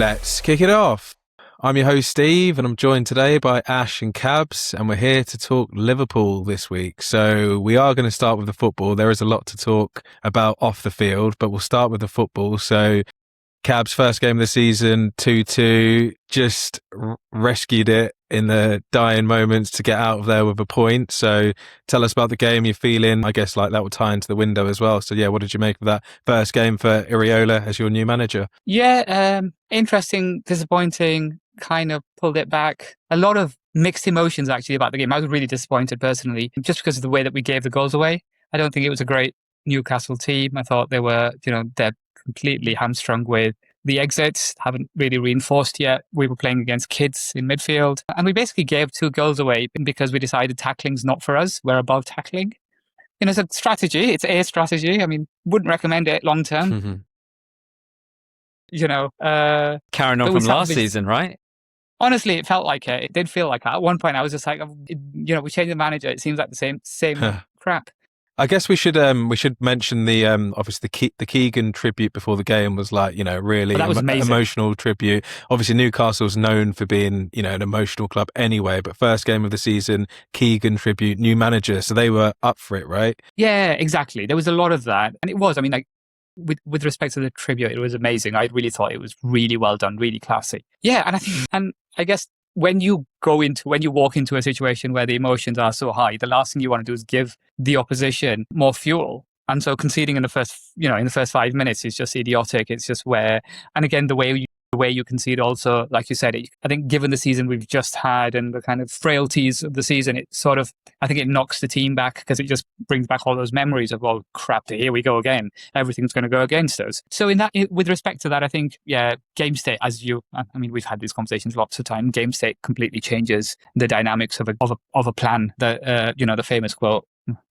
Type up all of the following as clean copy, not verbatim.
Let's kick it off. I'm your host, Steve, and I'm joined today by Ash and Kabs, and we're here to talk Liverpool this week. So we are going to start with the football. There is a lot to talk about off the field, but we'll start with the football. So Kabs' first game of the season, 2-2, just rescued it in the dying moments to get out of there with a point. So tell us about the game you're feeling. I guess like that will tie into the window as well. So yeah, what did you make of that first game for Iraola as your new manager? Yeah, interesting, disappointing, kind of pulled it back. A lot of mixed emotions actually about the game. I was really disappointed personally, just because of the way that we gave the goals away. I don't think it was a great Newcastle team. I thought they were, they're completely hamstrung with the exits, haven't really reinforced yet. We were playing against kids in midfield, and we basically gave 2 goals away because we decided tackling's not for us. We're above tackling. It's a strategy. It's a strategy. I mean, wouldn't recommend it long term. Carrying on from last season, right? Honestly, it felt like it. It did feel like that. At one point, I was just like, we changed the manager. It seems like the same crap. I guess we should mention the obviously the Keegan tribute before the game was like, really emotional tribute. Obviously Newcastle's known for being, an emotional club anyway, but first game of the season, Keegan tribute, new manager, so they were up for it, right? Yeah, exactly. There was a lot of that, and it was. I mean, like with respect to the tribute, it was amazing. I really thought it was really well done, really classy. Yeah, and I guess when you walk into a situation where the emotions are so high, the last thing you want to do is give the opposition more fuel. And so conceding in the first 5 minutes is just idiotic. It's just and again, the way you concede also, like you said, I think given the season we've just had and the kind of frailties of the season, I think it knocks the team back because it just brings back all those memories of, oh crap, here we go again. Everything's going to go against us. So with respect to that, I think, game state, we've had these conversations lots of time. Game state completely changes the dynamics of a plan. The famous quote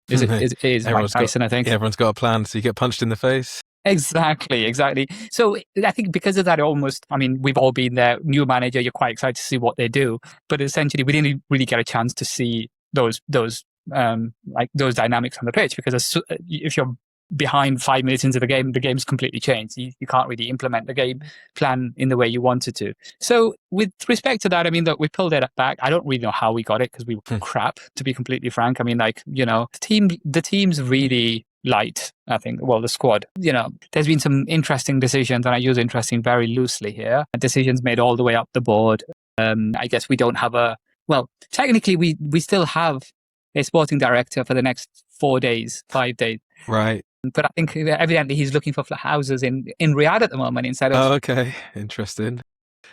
is Mike Tyson, I think. Everyone's got a plan, so you get punched in the face. Exactly. So I think because of that, we've all been there. New manager, you're quite excited to see what they do, but essentially we didn't really get a chance to see those dynamics on the pitch, because if you're behind 5 minutes into the game's completely changed. You can't really implement the game plan in the way you wanted to. So with respect to that, look, we pulled it back. I don't really know how we got it because we were crap, to be completely frank. The team's really light, I think. Well, the squad, there's been some interesting decisions, and I use interesting very loosely here. Decisions made all the way up the board. I guess we don't have technically we still have a sporting director for the next 5 days. Right. But I think evidently he's looking for houses in Riyadh at the moment instead of... Oh, okay. Interesting.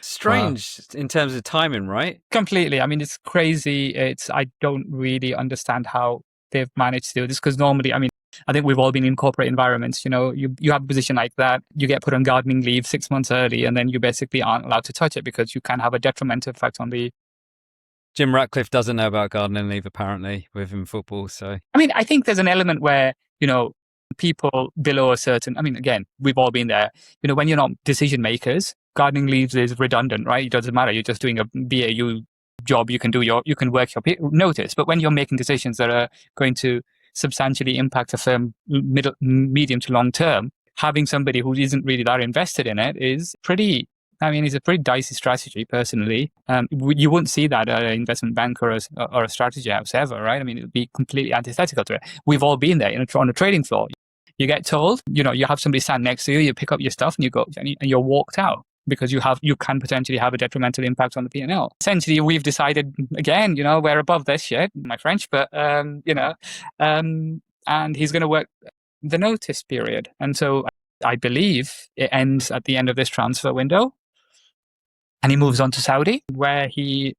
Strange in terms of timing, right? Completely. It's crazy. I don't really understand how they've managed to do this, because normally, I think we've all been in corporate environments. You have a position like that, you get put on gardening leave 6 months early, and then you basically aren't allowed to touch it because you can have a detrimental effect on the... Jim Ratcliffe doesn't know about gardening leave, apparently, within football. So I think there's an element where, people below a certain... again, we've all been there. When you're not decision makers, gardening leaves is redundant, right? It doesn't matter. You're just doing a BAU job. You can work your notice. But when you're making decisions that are going to substantially impact a firm medium to long term, having somebody who isn't really that invested in it is pretty... it's a pretty dicey strategy, personally. You wouldn't see that at an investment bank or a strategy house ever, right? It would be completely antithetical to it. We've all been there on a trading floor. You get told, you have somebody stand next to you, you pick up your stuff and you go, and you're walked out because you can potentially have a detrimental impact on the P&L. Essentially, we've decided, again, we're above this shit, my French, but, and he's going to work the notice period. And so I believe it ends at the end of this transfer window. And he moves on to Saudi, where he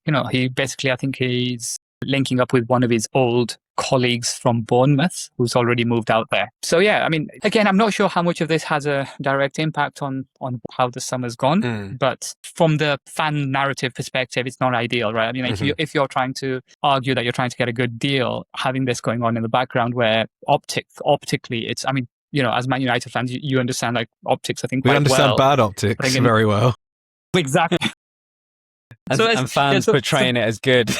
basically, I think he's linking up with one of his old colleagues from Bournemouth, who's already moved out there. So yeah, again, I'm not sure how much of this has a direct impact on how the summer's gone, but from the fan narrative perspective, it's not ideal, right? If you're trying to argue that you're trying to get a good deal, having this going on in the background where optically it's, as Man United fans, you understand optics, I think, quite well. We understand bad optics very well. Exactly. And fans portraying it as good.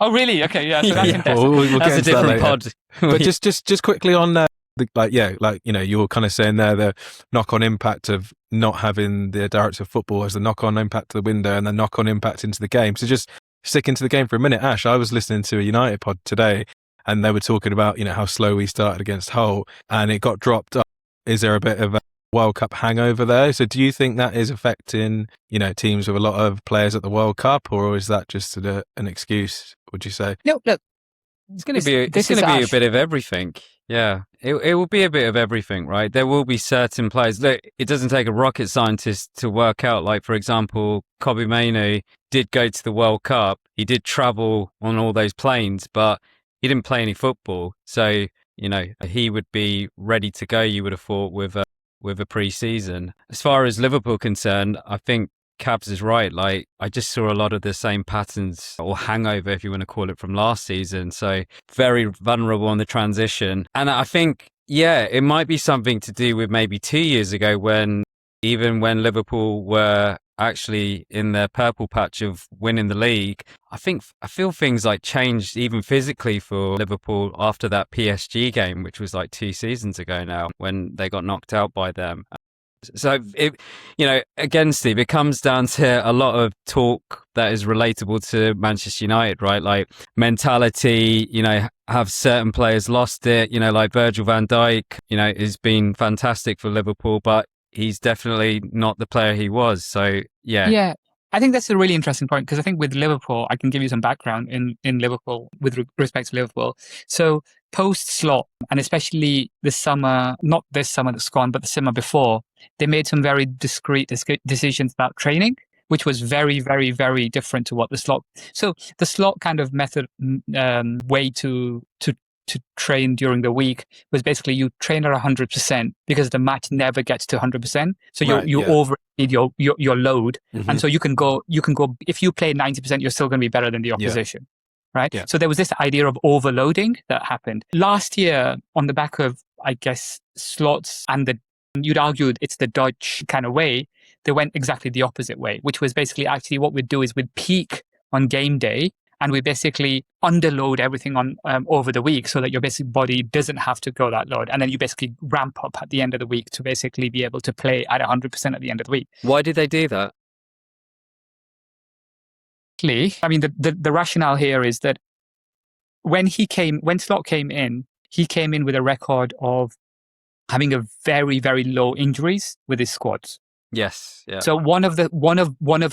Oh, really? Okay, yeah. So that's we'll that's get a different pod. But just quickly on You were kind of saying there, the knock-on impact of not having the director of football as the knock-on impact to the window and the knock-on impact into the game. So just sticking to the game for a minute, Ash, I was listening to a United pod today and they were talking about, how slow we started against Hull and it got dropped up. Is there a bit of a World Cup hangover there? So do you think that is affecting, teams with a lot of players at the World Cup, or is that just an excuse, would you say? No, look. It's going to be a bit of everything. Yeah, it will be a bit of everything, right? There will be certain players. Look, it doesn't take a rocket scientist to work out. Like, for example, Kobbie Mainoo did go to the World Cup. He did travel on all those planes, but he didn't play any football. So, he would be ready to go, you would have thought, with a pre-season. As far as Liverpool concerned, I think Kabs is right. Like, I just saw a lot of the same patterns or hangover, if you want to call it, from last season. So very vulnerable on the transition. And I think, it might be something to do with maybe 2 years ago when Liverpool were actually in their purple patch of winning the league. I feel things like changed even physically for Liverpool after that PSG game, which was like 2 seasons ago now, when they got knocked out by them. So, again, Steve, it comes down to a lot of talk that is relatable to Manchester United, right? Like mentality, have certain players lost it, like Virgil van Dijk, has been fantastic for Liverpool, but he's definitely not the player he was. So, yeah. Yeah. I think that's a really interesting point because I think with Liverpool, I can give you some background in Liverpool with respect to Liverpool. So post-Slot, and especially this summer, not this summer that's gone, but the summer before, they made some very discreet decisions about training, which was very, very, very different to what the Slot. So the Slot kind of method, way to train during the week was basically you train at 100% because the match never gets to 100%. So you overeat your load. Mm-hmm. And so you can go, if you play 90%, you're still going to be better than the opposition. Yeah. Right. Yeah. So there was this idea of overloading that happened last year on the back of, I guess, Slots and you'd argue it's the Dutch kind of way. They went exactly the opposite way, which was basically actually what we'd do is we'd peak on game day. And we basically underload everything on over the week so that your basic body doesn't have to go that load. And then you basically ramp up at the end of the week to basically be able to play at 100% at the end of the week. Why did they do that? I mean, the rationale here is that when Slot came in, he came in with a record of having a very, very low injuries with his squads. Yes. Yeah. So one of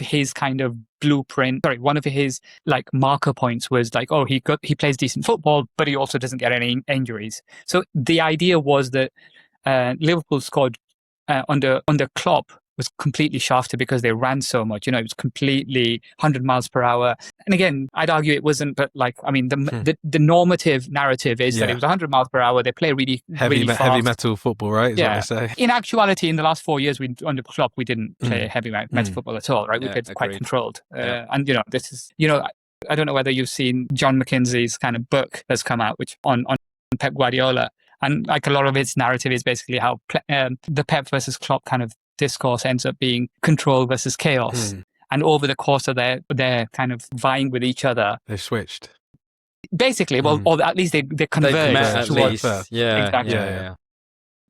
his kind of one of his like marker points was like, oh, he plays decent football, but he also doesn't get any injuries. So the idea was that Liverpool's squad under Klopp was completely shafted because they ran so much. It was completely 100 miles per hour. And again, I'd argue it wasn't, but like, I mean, the normative narrative is that it was 100 miles per hour. They play really heavy metal football, right? Is what I say. In actuality, in the last 4 years, under Klopp, we didn't play heavy metal football at all, right? We played quite controlled. And this is, I don't know whether you've seen John McKinsey's kind of book that's come out, which on Pep Guardiola. And like a lot of its narrative is basically how the Pep versus Klopp kind of discourse ends up being control versus chaos. And over the course of their kind of vying with each other, they switched. Basically, or at least they converged towards. Yeah, exactly. Yeah.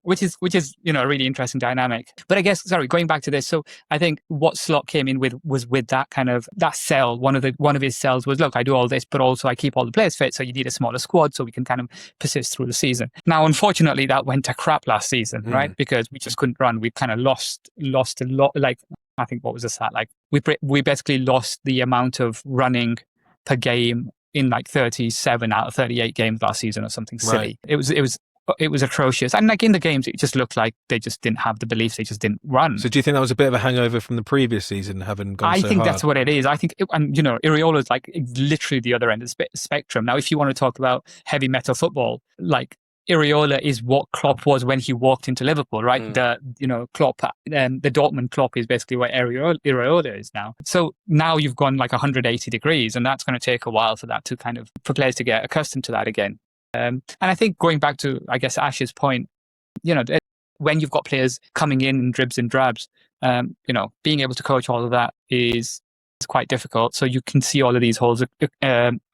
Which is a really interesting dynamic. But I guess, going back to this, so I think what Slot came in with was with that kind of that sell. One of his sells was, look, I do all this, but also I keep all the players fit, so you need a smaller squad so we can kind of persist through the season. Now, unfortunately, that went to crap last season, right? Because we just couldn't run. We kind of lost a lot. Like, I think what was the stat? Like we basically lost the amount of running per game in like 37 out of 38 games last season or something silly. Right. It was atrocious. And like in the games, it just looked like they just didn't have the belief. They just didn't run. So do you think that was a bit of a hangover from the previous season, having gone so hard? I think that's what it is. I think, Iraola is like literally the other end of the spectrum. Now, if you want to talk about heavy metal football, like Iraola is what Klopp was when he walked into Liverpool, right? Klopp, the Dortmund Klopp is basically what Iraola is now. So now you've gone like 180 degrees, and that's going to take a while for players to get accustomed to that again. And I think going back to, I guess, Ash's point, when you've got players coming in dribs and drabs, being able to coach all of that is quite difficult. So you can see all of these holes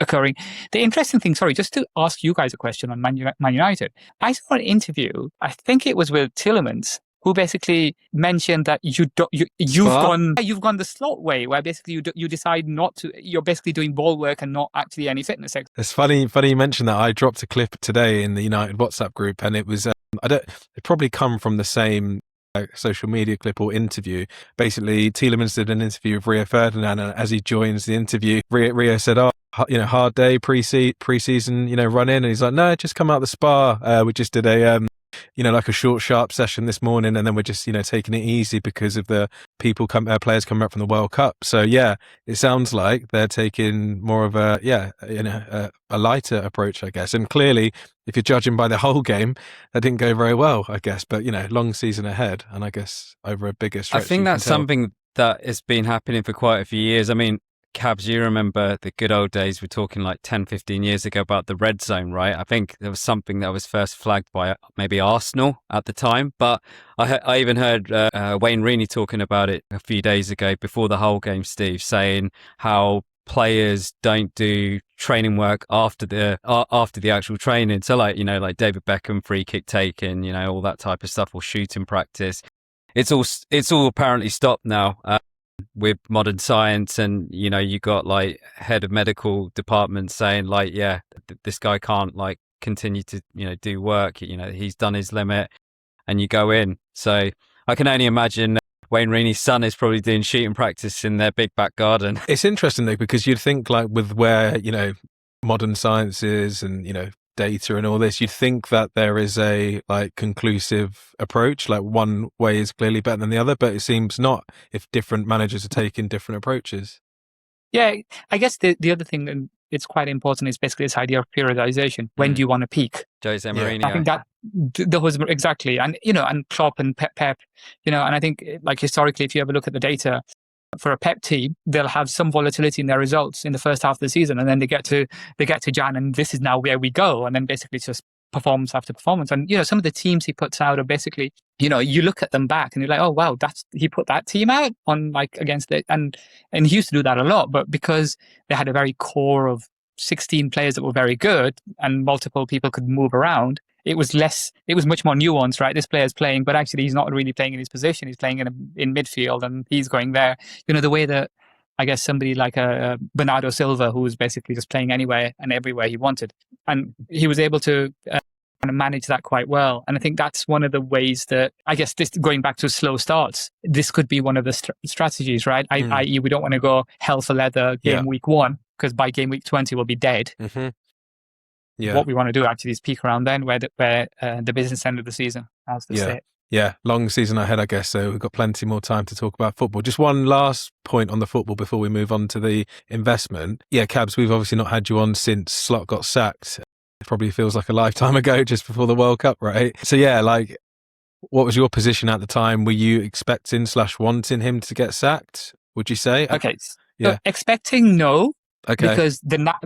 occurring. The interesting thing, sorry, just to ask you guys a question on Man United. I saw an interview, I think it was with Tielemans, who basically mentioned that you've gone the slot way, where basically you decide not to. You're basically doing ball work and not actually any fitness exercise. It's funny you mentioned that. I dropped a clip today in the United WhatsApp group, and it was it probably come from the same social media clip or interview. Basically, Tielemans did an interview with Rio Ferdinand, and as he joins the interview, Rio said, "Oh, hard day pre-season, run in," and he's like, "No, just come out the spa. We just did a like a short, sharp session this morning, and then we're just, taking it easy because of the players coming up from the World Cup." So yeah, it sounds like they're taking more of a lighter approach, I guess. And clearly, if you're judging by the whole game, that didn't go very well, I guess. But long season ahead, and I guess over a bigger stretch. I think that's something that has been happening for quite a few years. I mean, Kabs, you remember the good old days, we're talking like 10, 15 years ago, about the red zone, right? I think there was something that was first flagged by maybe Arsenal at the time, but I even heard Wayne Rooney talking about it a few days ago before the whole game, Steve, saying how players don't do training work after the actual training. So like David Beckham free kick taking, all that type of stuff, or shooting practice. It's all apparently stopped now. With modern science, and you got like head of medical department saying like, yeah, this guy can't like continue to do work, he's done his limit, and you go in. So I can only imagine Wayne Rooney's son is probably doing shooting practice in their big back garden. It's interesting though, because you'd think like with where modern science is and data and all this, you'd think that there is a like conclusive approach, like one way is clearly better than the other, but it seems not, if different managers are taking different approaches. Yeah, I guess the other thing that it's quite important is basically this idea of periodization. When do you want to peak? Jose Mourinho. I think that was exactly, and and Klopp and Pep, and I think like historically, if you ever look at the data, for a Pep team, they'll have some volatility in their results in the first half of the season, and then they get to Jan, and this is now where we go, and then basically it's just performance after performance. And some of the teams he puts out are basically, you look at them back and you're like, oh wow, he put that team out on like against it, and he used to do that a lot, but because they had a very core of 16 players that were very good and multiple people could move around, it was much more nuanced, right? This player's playing, but actually he's not really playing in his position. He's playing in midfield, and he's going there. The way that I guess somebody like a Bernardo Silva, who was basically just playing anywhere and everywhere he wanted, and he was able to kind of manage that quite well. And I think that's one of the ways that, I guess, this going back to slow starts, this could be one of the strategies, right? I.e., we don't want to go hell for leather week 1, because by game week 20 we'll be dead. Mm-hmm. Yeah. What we want to do actually is peak around then, where the business end of the season, as they say. Yeah, long season ahead, I guess. So we've got plenty more time to talk about football. Just one last point on the football before we move on to the investment. Yeah, Kabs, we've obviously not had you on since Slot got sacked. It probably feels like a lifetime ago, just before the World Cup, right? So yeah, like, what was your position at the time? Were you expecting / wanting him to get sacked, would you say? Okay. Yeah. So expecting, no. Okay.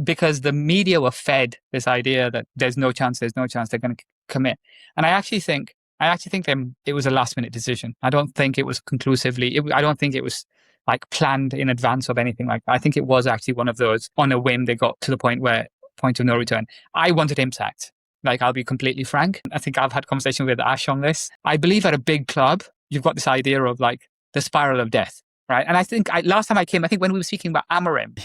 Because the media were fed this idea that there's no chance they're going to commit. And I actually think it was a last minute decision. I don't think it was conclusively. I don't think it was like planned in advance of anything like that. I think it was actually one of those, on a whim, they got to the point of no return. I wanted him sacked. Like, I'll be completely frank. I think I've had conversation with Ash on this. I believe at a big club, you've got this idea of like the spiral of death. Right. And I think last time I came, I think when we were speaking about Amorim,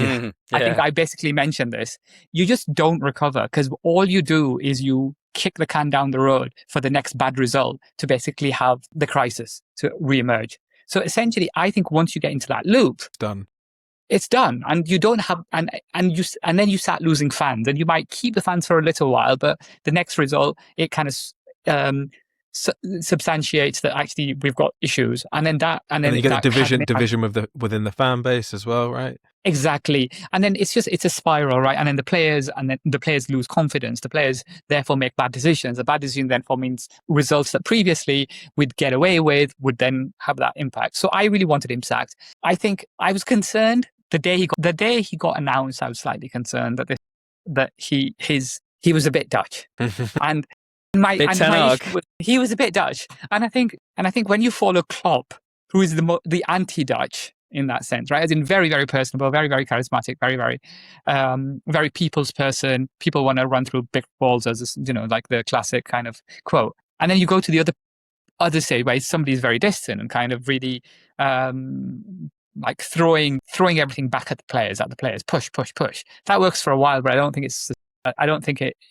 I think I basically mentioned this. You just don't recover, because all you do is you kick the can down the road for the next bad result to basically have the crisis to reemerge. So essentially, I think once you get into that loop, it's done. And you don't have, and then you start losing fans, and you might keep the fans for a little while, but the next result, it kind of, substantiates that actually we've got issues, and then you get a division within the fan base as well, right? Exactly. And then it's a spiral, right? And then the players lose confidence. The players therefore make bad decisions. A bad decision therefore means results that previously we'd get away with would then have that impact. So I really wanted him sacked. I think I was concerned the day he got announced. I was slightly concerned that he was a bit Dutch. And he was a bit Dutch, and I think when you follow Klopp, who is the anti-Dutch, in that sense, right? As in very, very personable, very, very charismatic, very, very, very people's person. People want to run through big walls, as like the classic kind of quote. And then you go to the other side where somebody's very distant and kind of really like throwing everything back at the players, push. That works for a while, but I don't think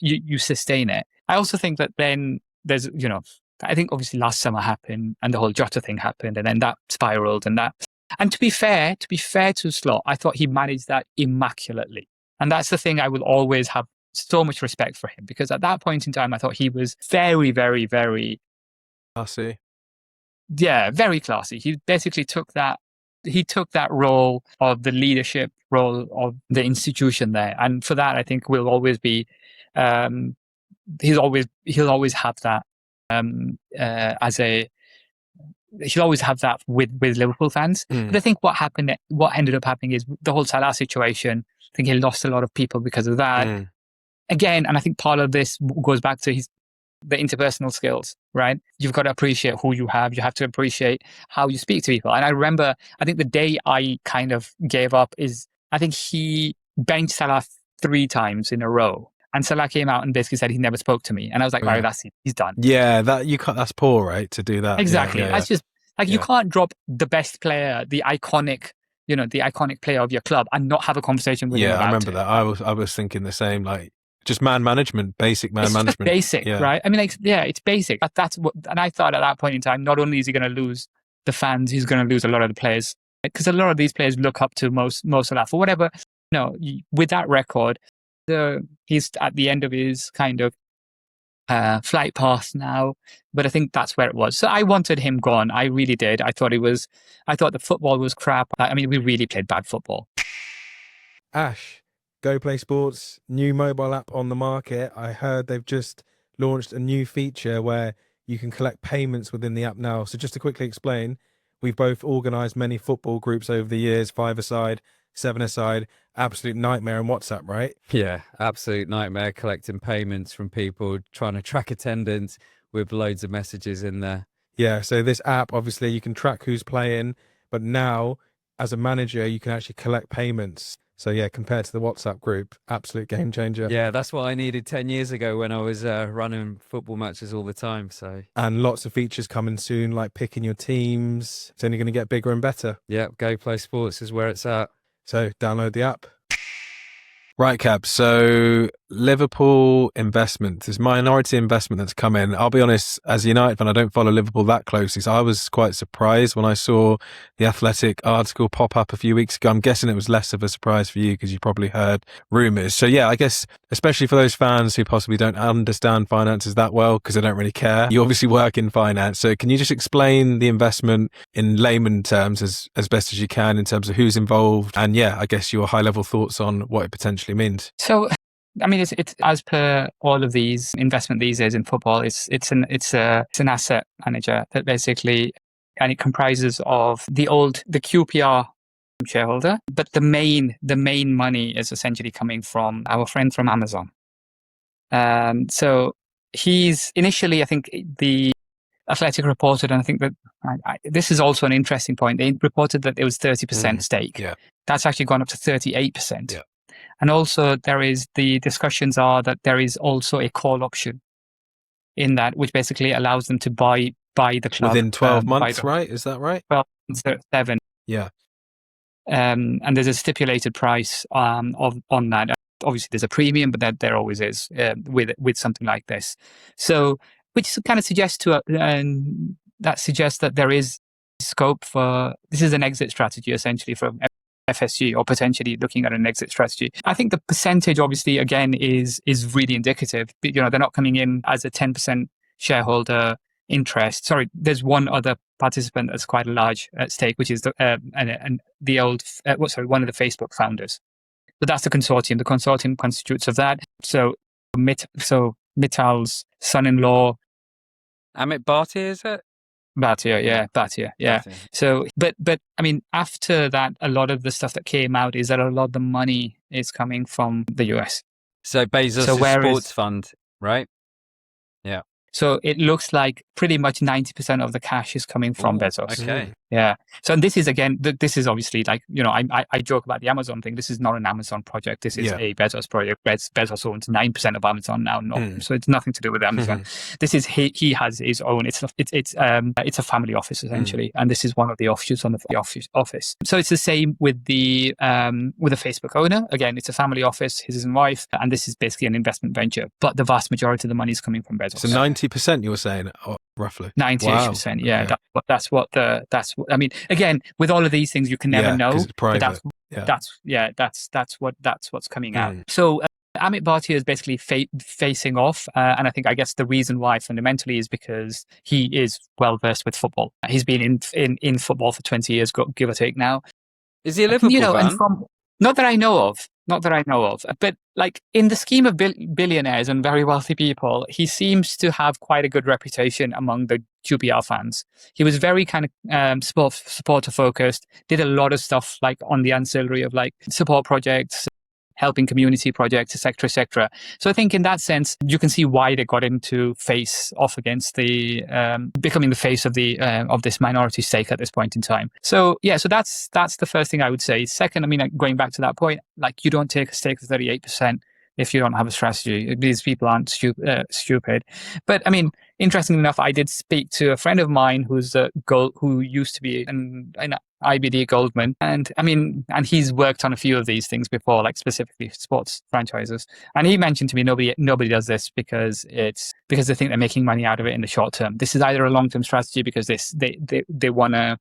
you sustain it. I also think that then there's, I think obviously last summer happened and the whole Jota thing happened, and then that spiraled and to be fair to Slot, I thought he managed that immaculately. And that's the thing, I will always have so much respect for him, because at that point in time, I thought he was very, very, very classy. Yeah, very classy. He basically took that role of the leadership role of the institution there. And for that, I think will always be, he'll always have that he'll always have that with Liverpool fans. But I think what ended up happening is the whole Salah situation. I think he lost a lot of people because of that. Again, and I think part of this goes back to the interpersonal skills, right? You've got to appreciate who you have. You have to appreciate how you speak to people. And I remember, I think the day I kind of gave up is, I think he benched Salah 3 times in a row. And Salah came out and basically said he never spoke to me. And I was like, right, that's it. He's done. Yeah, that's poor, right? To do that. Exactly. Yeah. That's just like, you can't drop the best player, the iconic player of your club and not have a conversation with him about it. Yeah, I remember that. I was thinking the same, like just man management, basic man management. Basic, right? I mean, it's basic. That's what, and I thought at that point in time, not only is he going to lose the fans, he's going to lose a lot of the players, because a lot of these players look up to most of that for whatever. With that record, he's at the end of his kind of flight path now, but I think that's where it was. So I wanted him gone. I really did. I thought the football was crap. I mean, we really played bad football. Ash, Go Play Sports, new mobile app on the market. I heard they've just launched a new feature where you can collect payments within the app now. So just to quickly explain, we've both organised many football groups over the years, 5-a-side, 7-a-side, absolute nightmare in WhatsApp, right? Yeah, absolute nightmare collecting payments from people, trying to track attendance with loads of messages in there. Yeah, so this app, obviously you can track who's playing, but now as a manager, you can actually collect payments. So yeah, compared to the WhatsApp group, absolute game changer. Yeah, that's what I needed 10 years ago when I was running football matches all the time. So, and lots of features coming soon, like picking your teams. It's only going to get bigger and better. Yeah, Go Play Sports is where it's at. So download the app. Right, Kabs. So Liverpool investment, this minority investment that's come in. I'll be honest, as a United fan, I don't follow Liverpool that closely. So I was quite surprised when I saw the Athletic article pop up a few weeks ago. I'm guessing it was less of a surprise for you because you probably heard rumours. So yeah, I guess, especially for those fans who possibly don't understand finances that well because they don't really care. You obviously work in finance. So can you just explain the investment in layman terms as best as you can in terms of who's involved? And yeah, I guess your high level thoughts on what it potentially means. So, I mean, it's as per all of these investment these days in football, it's an asset manager that basically, and it comprises of the QPR shareholder, but the main money is essentially coming from our friend from Amazon. So he's initially, I think the Athletic reported, and I think that this is also an interesting point. They reported that it was 30% stake. Yeah. That's actually gone up to 38%. Yeah. And also the discussions are that there is also a call option in that, which basically allows them to buy the club. Within 12 months, right? Is that right? Well, 7. Yeah. And there's a stipulated price on that. Obviously, there's a premium, but there always is with something like this. So, which kind of suggests that there is scope for, this is an exit strategy essentially from FSG, or potentially looking at an exit strategy. I think the percentage, obviously, again, is really indicative. They're not coming in as a 10% shareholder interest. Sorry, there's one other participant that's quite a large stake, which is one of the Facebook founders. But that's the consortium. The consortium constitutes of that. So Mittal's son-in-law, Amit Bhatia, is it? Bhatia, yeah. Bhatia. So, but I mean, after that, a lot of the stuff that came out is that a lot of the money is coming from the US. So Bezos' sports fund, right? Yeah. So it looks like pretty much 90% of the cash is coming from Bezos. Okay. Yeah. So, and this is again, this is obviously like, I joke about the Amazon thing. This is not an Amazon project. This is a Bezos project. Bezos owns 9% of Amazon now. So it's nothing to do with Amazon. This is, he has his own, it's a family office essentially. And this is one of the offshoots on the office. So it's the same with the Facebook owner. Again, it's a family office, his and wife. And this is basically an investment venture, but the vast majority of the money is coming from Bezos. So 90% you were saying, roughly? 90%. Wow. Yeah. Okay. That's what I mean. Again, with all of these things, you can never know. It's private. That's what's coming out. So Amit Bhatia is basically facing off, and I guess the reason why fundamentally is because he is well versed with football. He's been in football for 20 years, give or take now. Is he a Liverpool fan? Not that I know of. But like in the scheme of billionaires and very wealthy people, he seems to have quite a good reputation among the QPR fans. He was very kind of supporter focused, did a lot of stuff like on the ancillary of like support projects, helping community projects, etc., etc. So I think in that sense, you can see why they got him to face off against the becoming the face of this minority stake at this point in time. So yeah, so that's the first thing I would say. Second, I mean, like, going back to that point, like you don't take a stake of 38% if you don't have a strategy. These people aren't stupid. But I mean, interestingly enough, I did speak to a friend of mine who used to be an IBD Goldman, and I mean, and he's worked on a few of these things before, like specifically sports franchises. And he mentioned to me, nobody does this because they think they're making money out of it in the short term. This is either a long term strategy because they want to.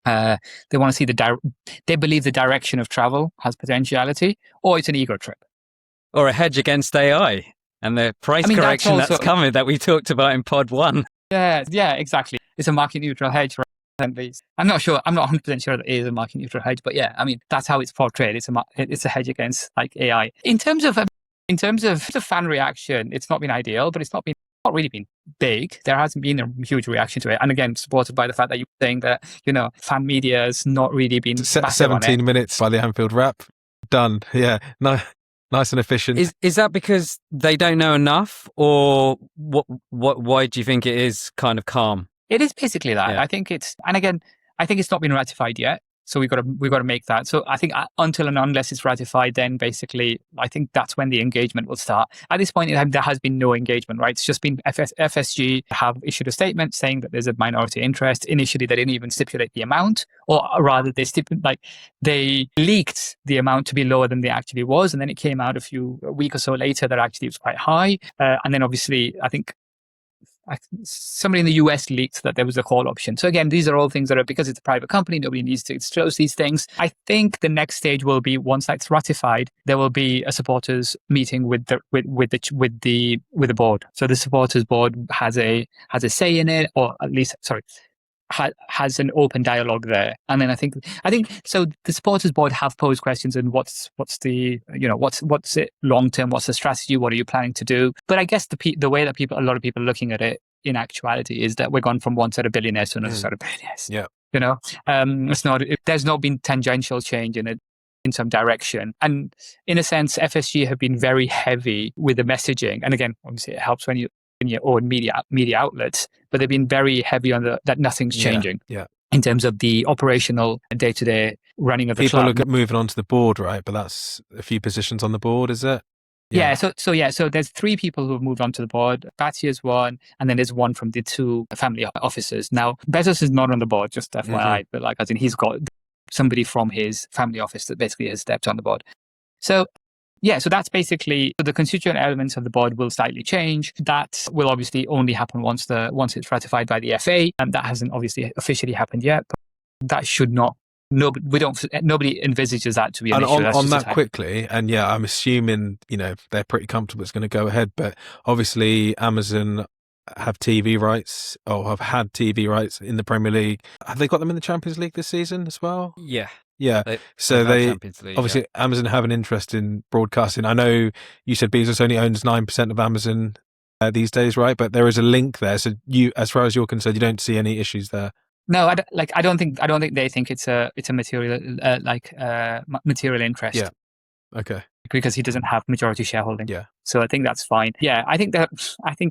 They want to see they believe the direction of travel has potentiality, or it's an ego trip. Or a hedge against AI and the price correction that's coming that we talked about in pod 1. Yeah, exactly. It's a market neutral hedge, right? I'm not 100% sure that it is a market neutral hedge, but yeah, I mean, that's how it's portrayed. It's a hedge against like AI. In terms of the fan reaction, it's not been ideal, but it's not really been big. There hasn't been a huge reaction to it. And again, supported by the fact that you're saying that, fan media has not really been 17 minutes by the Anfield wrap. Done. Yeah. No. Nice and efficient. Is that because they don't know enough, or what? Why do you think it is kind of calm? It is basically that. Yeah. I think it's not been ratified yet. So we got to make that. So I think until and unless it's ratified, then basically I think that's when the engagement will start. At this point in time, there has been no engagement, right? It's just been FSG have issued a statement saying that there's a minority interest. Initially, they didn't even stipulate the amount, or rather, they leaked the amount to be lower than they actually was, and then it came out a week or so later that actually it was quite high. And then obviously, I think somebody in the US leaked that there was a call option. So again, these are all things that are, because it's a private company, nobody needs to disclose these things. I think the next stage will be, once that's ratified, there will be a supporters meeting with the board. So the supporters board has a say in it, or at least, has an open dialogue there. And then I think so the supporters board have posed questions and what's it long term, what's the strategy, what are you planning to do? But I guess the way that a lot of people are looking at it in actuality is that we're gone from one set of billionaires to another set of billionaires. Yeah. There's not been tangential change in it in some direction. And in a sense, FSG have been very heavy with the messaging. And again, obviously it helps when you in your own media outlets, but they've been very heavy on that nothing's changing. Yeah. In terms of the operational day-to-day running of the club. People are moving on to the board, right? But that's a few positions on the board, is it? Yeah. So there's 3 people who have moved onto the board. Batia's one, and then there's one from the 2 family offices. Now, Bezos is not on the board, just FYI, but like, as in, he's got somebody from his family office that basically has stepped on the board. So yeah, so that's basically the constituent elements of the board will slightly change. That will obviously only happen once it's ratified by the FA, and that hasn't obviously officially happened yet. But that should not. Nobody envisages that to be an issue. On that quickly, and yeah, I'm assuming they're pretty comfortable it's going to go ahead. But obviously, Amazon have TV rights, or have had TV rights in the Premier League. Have they got them in the Champions League this season as well? Yeah. Yeah, they obviously Amazon have an interest in broadcasting. I know you said Bezos only owns 9% of Amazon these days, right? But there is a link there. So as far as you're concerned, you don't see any issues there. No, I don't think they think it's a material material interest. Yeah. Okay. Because he doesn't have majority shareholding. Yeah. So I think that's fine. Yeah, I think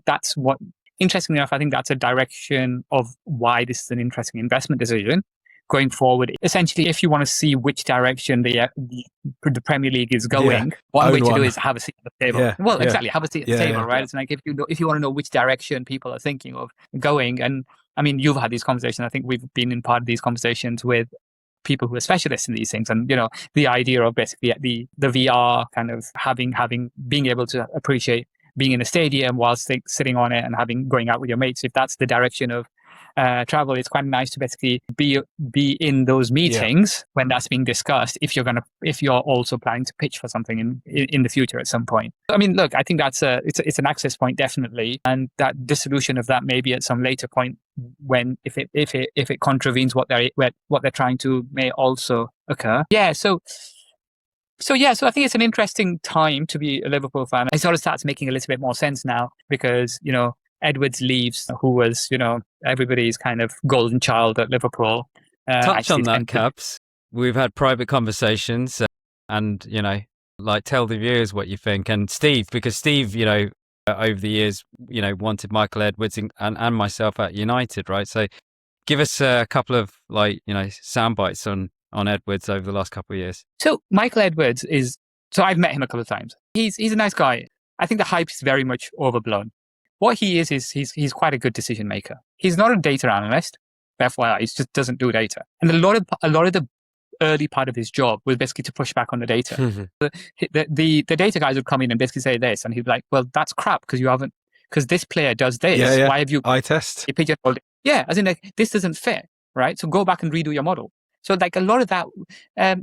that's what interestingly enough, I think that's a direction of why this is an interesting investment decision going forward. Essentially, if you want to see which direction the Premier League is going, one way to do is have a seat at the table. Exactly, have a seat at the table, right? It's like if you want to know which direction people are thinking of going, and I mean, you've had these conversations. I think we've been in part of these conversations with people who are specialists in these things, and the idea of basically the VR kind of being able to appreciate being in a stadium whilst sitting on it and going out with your mates. If that's the direction of travel, it's quite nice to basically be in those meetings when that's being discussed. If you're also planning to pitch for something in the future at some point. I mean, look, I think that's it's an access point definitely, and that dissolution of that maybe at some later point when if it contravenes what they're trying to may also occur. So I think it's an interesting time to be a Liverpool fan. It sort of starts making a little bit more sense now because Edwards leaves, who was, everybody's kind of golden child at Liverpool. Touch on that, Kabs. We've had private conversations and, tell the viewers what you think. And Steve, because Steve, over the years, wanted Michael Edwards and myself at United, right? So give us a couple of, sound bites on Edwards over the last couple of years. So Michael Edwards so I've met him a couple of times. He's a nice guy. I think the hype is very much overblown. What he is he's quite a good decision maker. He's not a data analyst, FYI. He just doesn't do data. And a lot of the early part of his job was basically to push back on the data. The data guys would come in and basically say this, and he'd be like, "Well, that's crap because this player does this. Why have you eye test? You pigeonholed it? Yeah, as in this doesn't fit, right? So go back and redo your model." So a lot of that,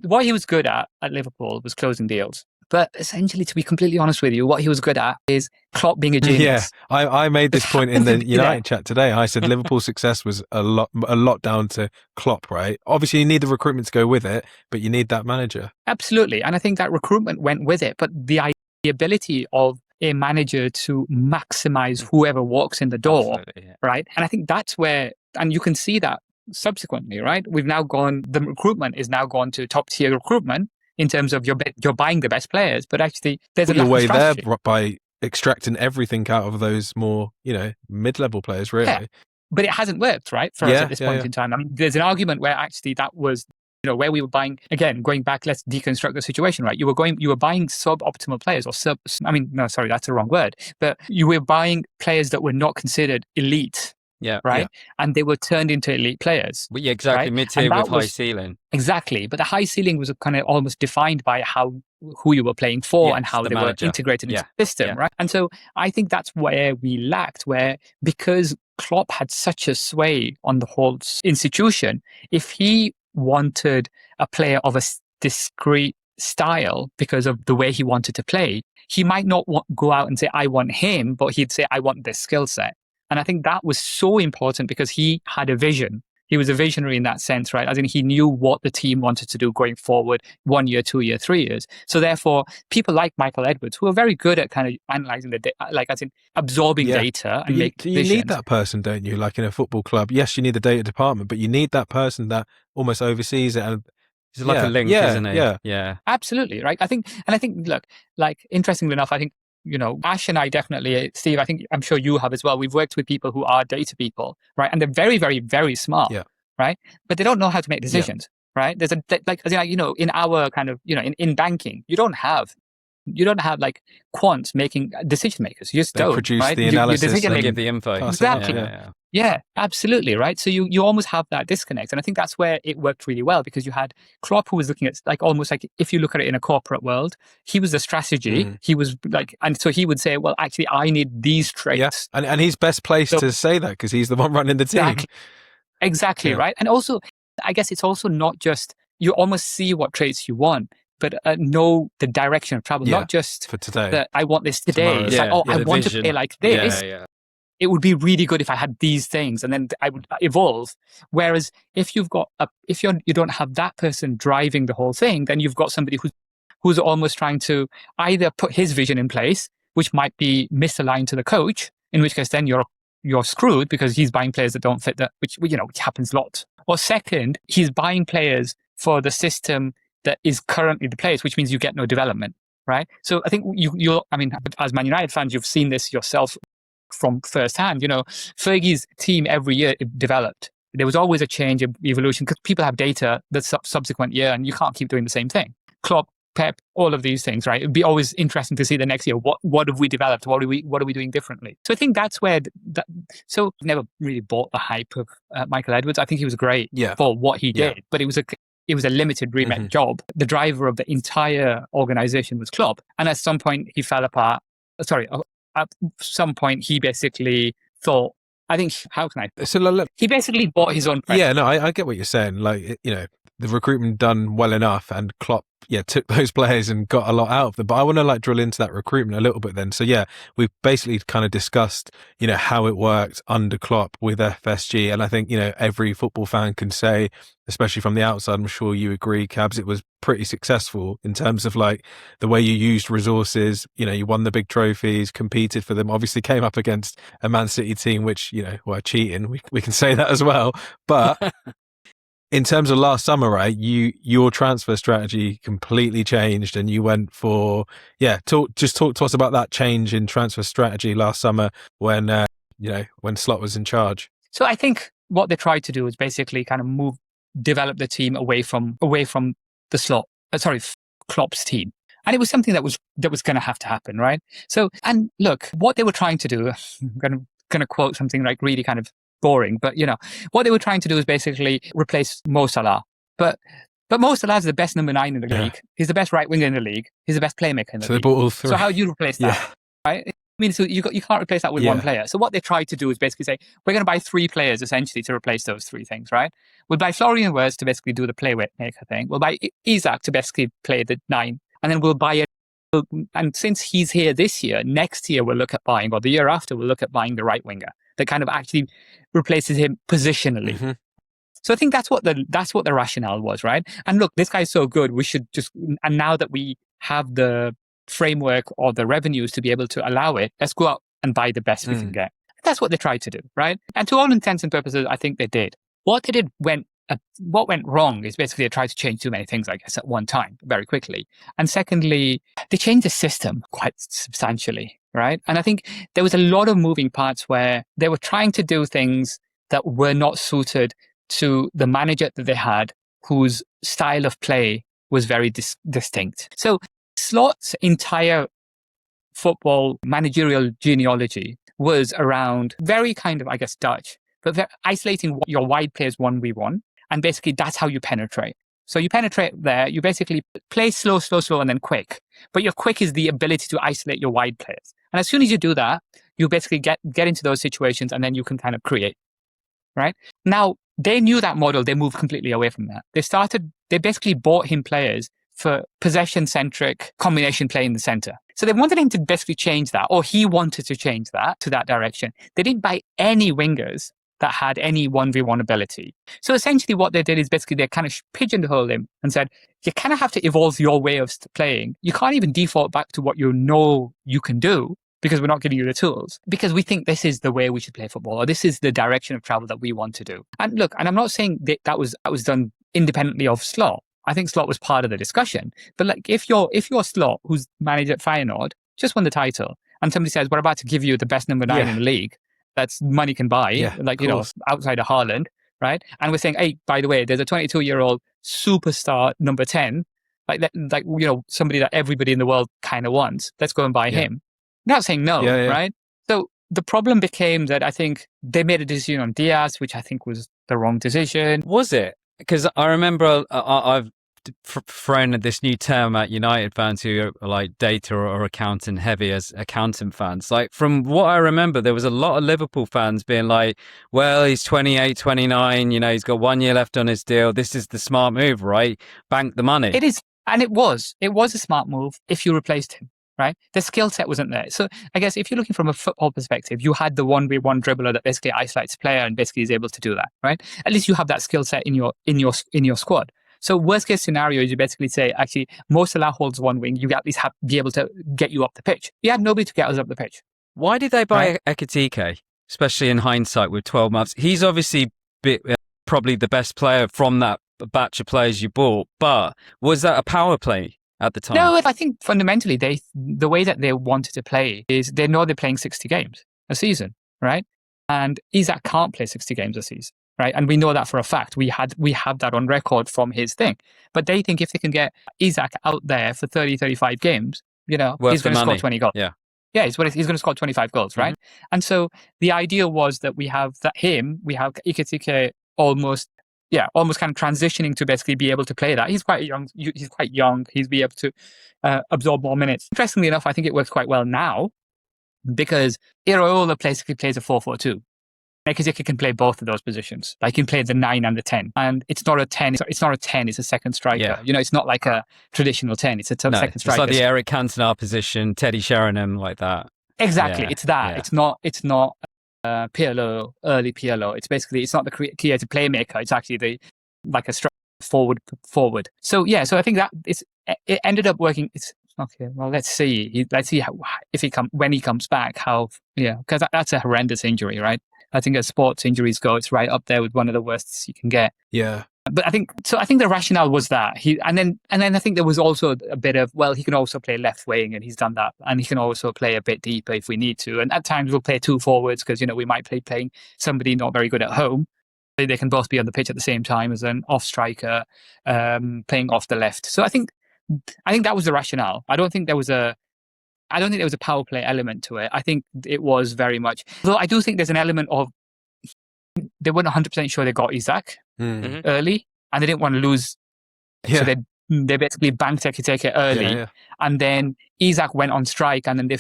what he was good at Liverpool was closing deals. But essentially, to be completely honest with you, what he was good at is Klopp being a genius. Yeah, I made this point in the United chat today. I said Liverpool's success was a lot down to Klopp, right? Obviously, you need the recruitment to go with it, but you need that manager. Absolutely. And I think that recruitment went with it. But the ability of a manager to maximize whoever walks in the door, right? And I think that's where, and you can see that subsequently, right? The recruitment is now gone to top tier recruitment. In terms of you're buying the best players, but actually there's a way there by extracting everything out of those more mid-level players, really. Yeah. But it hasn't worked, right, for us at this point in time. I mean, there's an argument where actually that was where we were buying, again, going back, let's deconstruct the situation, right? You were buying suboptimal players that's the wrong word, but you were buying players that were not considered elite. Yeah. Right. Yeah. And they were turned into elite players. Well, yeah, exactly. Right? Mid-tier with high ceiling. Exactly. But the high ceiling was kind of almost defined by who you were playing for and how they were integrated into the system. Right. And so I think that's where we lacked, because Klopp had such a sway on the whole institution, if he wanted a player of a discrete style because of the way he wanted to play, he might not go out and say, I want him, but he'd say, I want this skill set. And I think that was so important because he had a vision. He was a visionary in that sense, right? As in, he knew what the team wanted to do going forward 1 year, 2 year, 3 years. So therefore, people like Michael Edwards, who are very good at kind of analyzing absorbing data and making decisions. You need that person, don't you? Like in a football club, yes, you need the data department, but you need that person that almost oversees it. And it's like a link, isn't it? Yeah. Absolutely, right? I think, look, interestingly enough, I think, Ash and I definitely, Steve, I'm sure you have as well. We've worked with people who are data people, right? And they're very, very, very smart, right? But they don't know how to make decisions, right? There's in our kind of, in banking, you don't have quants making decision makers. You just don't produce right? the analysis, they give the info. Exactly. Yeah, absolutely, right? So you almost have that disconnect. And I think that's where it worked really well because you had Klopp who was looking at almost if you look at it in a corporate world, he was the strategy. He was and so he would say, well, actually, I need these traits. Yes, and he's best placed to say that because he's the one running the team. Exactly, right? And also, I guess it's also not just, you almost see what traits you want, but know the direction of travel, not just for today. That I want this today. It's I want to play like this. It would be really good if I had these things, and then I would evolve. Whereas if you don't have that person driving the whole thing, then you've got somebody who's almost trying to either put his vision in place, which might be misaligned to the coach, in which case then you're screwed because he's buying players that don't fit that, which happens a lot. Or second, he's buying players for the system that is currently the place, which means you get no development, right? So I think as Man United fans, you've seen this yourself from first hand. Fergie's team every year it developed. There was always a change, of evolution, because people have data the subsequent year, and you can't keep doing the same thing. Klopp, Pep, all of these things, right? It'd be always interesting to see the next year. What have we developed? What are we doing differently? So I think that's where so I've never really bought the hype of Michael Edwards. I think he was great for what he did, but it was a limited remit job. The driver of the entire organization was Klopp, and at some point he fell apart. At some point he basically thought, I think, how can I? So he basically bought his own press. Yeah, no, I get what you're saying. Like, the recruitment done well enough, and Klopp, took those players and got a lot out of them. But I want to drill into that recruitment a little bit then. So we've basically kind of discussed, how it worked under Klopp with FSG. And I think, every football fan can say, especially from the outside, I'm sure you agree, Kabs, it was pretty successful in terms of the way you used resources. You won the big trophies, competed for them, obviously came up against a Man City team, which, were cheating. We can say that as well. But in terms of last summer, right, your transfer strategy completely changed, and you went for talk to us about that change in transfer strategy last summer when Slot was in charge. So I think what they tried to do was basically kind of develop the team away from the Klopp's team, and it was something that was going to have to happen, right? So, and look, what they were trying to do, I'm going to quote something really kind of boring, but what they were trying to do is basically replace Mo Salah. But Mo Salah is the best number 9 in the league. He's the best right winger in the league. He's the best playmaker in the league. They bought all three. So how do you replace that? Right? I mean, so you can't replace that with one player. So what they tried to do is basically say, we're going to buy 3 players essentially to replace those 3 things, right? We'll buy Florian Wirtz to basically do the playmaker thing. We'll buy Isak to basically play the 9, and then we'll buy it. And since he's here this year, next year we'll look at buying, or the year after we'll look at buying the right winger that kind of actually replaces him positionally. Mm-hmm. So I think that's what the rationale was, right? And look, this guy's so good, we should just, and now that we have the framework or the revenues to be able to allow it, let's go out and buy the best we can get. That's what they tried to do, right? And to all intents and purposes, I think they did. What went wrong is basically they tried to change too many things, I guess, at one time, very quickly. And secondly, they changed the system quite substantially, right? And I think there was a lot of moving parts where they were trying to do things that were not suited to the manager that they had, whose style of play was very distinct. So Slot's entire football managerial genealogy was around very kind of, I guess, Dutch, but isolating your wide players 1v1. And basically that's how you penetrate. So you penetrate there, you basically play slow, and then quick. But your quick is the ability to isolate your wide players. And as soon as you do that, you basically get into those situations, and then you can kind of create, right? Now, they knew that model, they moved completely away from that. They basically bought him players for possession-centric combination play in the center. So they wanted him to basically change that, or he wanted to change that to that direction. They didn't buy any wingers that had any 1v1 ability. So essentially what they did is basically they kind of pigeonholed him and said, you kind of have to evolve your way of playing. You can't even default back to what you know you can do, because we're not giving you the tools, because we think this is the way we should play football, or this is the direction of travel that we want to do. And look, and I'm not saying that was done independently of Slot. I think Slot was part of the discussion. But like if you're Slot, who's managed at Feyenoord, just won the title, and somebody says, we're about to give you the best number 9 in the league, that's money can buy, outside of Haaland, right? And we're saying, hey, by the way, there's a 22-year-old superstar number 10, somebody that everybody in the world kind of wants. Let's go and buy him. Not saying no, right? So the problem became that I think they made a decision on Diaz, which I think was the wrong decision. Was it? Because I remember I've thrown this new term at United fans who are like data or accountant heavy as accountant fans. Like from what I remember, there was a lot of Liverpool fans being like, well, he's 28, 29, he's got 1 year left on his deal. This is the smart move, right? Bank the money. It is. And it was a smart move if you replaced him, right? The skill set wasn't there. So I guess if you're looking from a football perspective, you had the 1v1 dribbler that basically isolates a player and basically is able to do that, right? At least you have that skill set in your squad. So worst case scenario is you basically say, actually, Mo Salah holds one wing, you at least be able to get you up the pitch. You had nobody to get us up the pitch. Why did they buy Ekitike, especially in hindsight with 12 months? He's obviously probably the best player from that batch of players you bought, but was that a power play at the time? No, I think fundamentally the way that they wanted to play is they know they're playing 60 games. a season, right? And Isak can't play 60 games a season, right? And we know that for a fact. We have that on record from his thing. But they think if they can get Isak out there for 30, 35 games, he's going to score 20 goals. Yeah. Yeah, he's going to score 25 goals, right? Mm-hmm. And so the idea was that we have Ekitike almost kind of transitioning to basically be able to play that. He's quite young. He's be able to absorb more minutes. Interestingly enough, I think it works quite well now because Iraola basically plays a 4-4-2. Ekitike can play both of those positions. Like he can play the 9 and the 10. And it's not a 10. It's not a 10. It's a second striker. Yeah. It's not like a traditional 10, it's a second striker. It's like the Eric Cantona position, Teddy Sheringham, like that. Exactly. Yeah. It's that. Yeah. It's not PLO, early PLO. It's not the creative playmaker. It's actually like a forward. So I think that it ended up working. It's okay. Well, let's see. When he comes back, because that's a horrendous injury, right? I think as sports injuries go, it's right up there with one of the worst you can get. Yeah. But I think the rationale was that and then I think there was also a bit of, he can also play left wing and he's done that, and he can also play a bit deeper if we need to. And at times we'll play two forwards because we might be playing somebody not very good at home. They can both be on the pitch at the same time as an off striker playing off the left. So I think that was the rationale. I don't think there was a power play element to it. I think it was very much, though I do think there's an element of they weren't 100% sure they got Isak early, and they didn't want to lose. Yeah. So they basically banked Ekitike early, and then Isak went on strike, and then they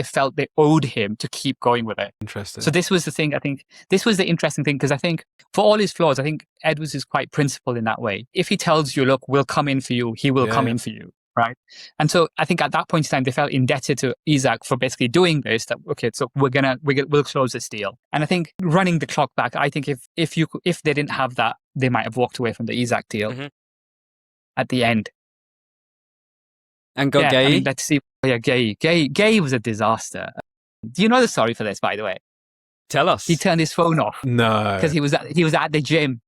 felt they owed him to keep going with it. Interesting. So this was the thing. I think this was the interesting thing, because I think for all his flaws, I think Edwards is quite principled in that way. If he tells you, look, we'll come in for you, he will come in for you. Right. And so I think at that point in time, they felt indebted to Isak for basically doing this, that, okay, so we'll close this deal. And I think running the clock back, I think if they didn't have that, they might have walked away from the Isak deal at the end. And got Gay. I mean, let's see. Yeah, Gay was a disaster. Do you know the story for this, by the way? Tell us. He turned his phone off. No. Because he was at the gym.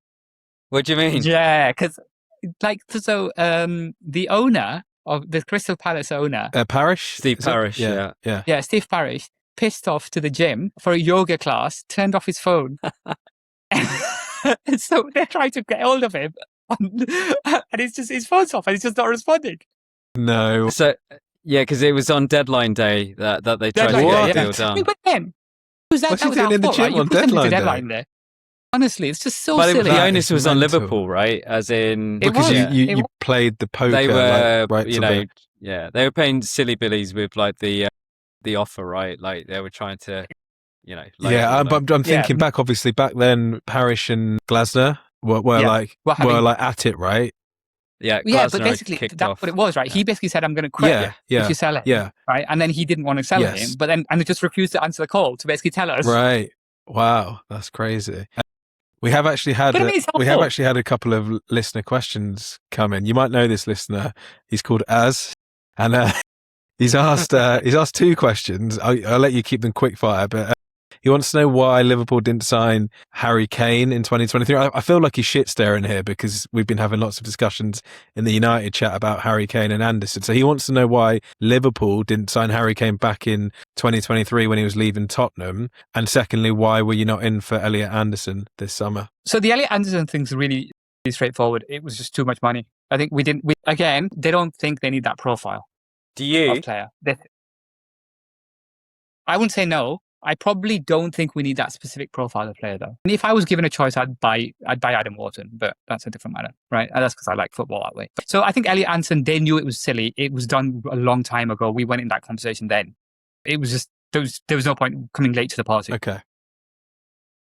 What do you mean? Yeah, because the owner of the Crystal Palace owner, Parish? Steve Parish, yeah. Yeah, Steve Parish, pissed off to the gym for a yoga class, turned off his phone. And so they're trying to get hold of him, and it's just, his phone's off and he's just not responding. No. So, because it was on deadline day that they tried to get a deal done. But then, that was doing in the gym on deadline day? Honestly, it's just so but silly. The onus was on Liverpool, right? As in, because you played the poker. They were, right, they were paying silly billies with like the offer, right? Like they were trying to, but I'm thinking back. Obviously, back then, Parish and Glasner were at it, right? Yeah, but basically that's what it was, right? He basically said, "I'm going to quit if you sell it." Yeah, right. And then he didn't want to sell him, but then he just refused to answer the call to basically tell us. Right. Wow, that's crazy. We have actually had a couple of listener questions come in. You might know this listener. He's called Az, and he's asked two questions. I'll let you keep them quick fire, but he wants to know why Liverpool didn't sign Harry Kane in 2023. I feel like he's shit staring here because we've been having lots of discussions in the United chat about Harry Kane and Anderson. So he wants to know why Liverpool didn't sign Harry Kane back in 2023 when he was leaving Tottenham. And secondly, why were you not in for Elliot Anderson this summer? So the Elliot Anderson thing's really straightforward. It was just too much money. I think they don't think they need that profile. Do you? Of player. I wouldn't say no. I probably don't think we need that specific profile of player, though. And if I was given a choice, I'd buy Adam Wharton, but that's a different matter, right? And that's because I like football that way. So I think Elliot Anderson, they knew it was silly. It was done a long time ago. We went in that conversation then. It was just, there was no point coming late to the party. Okay.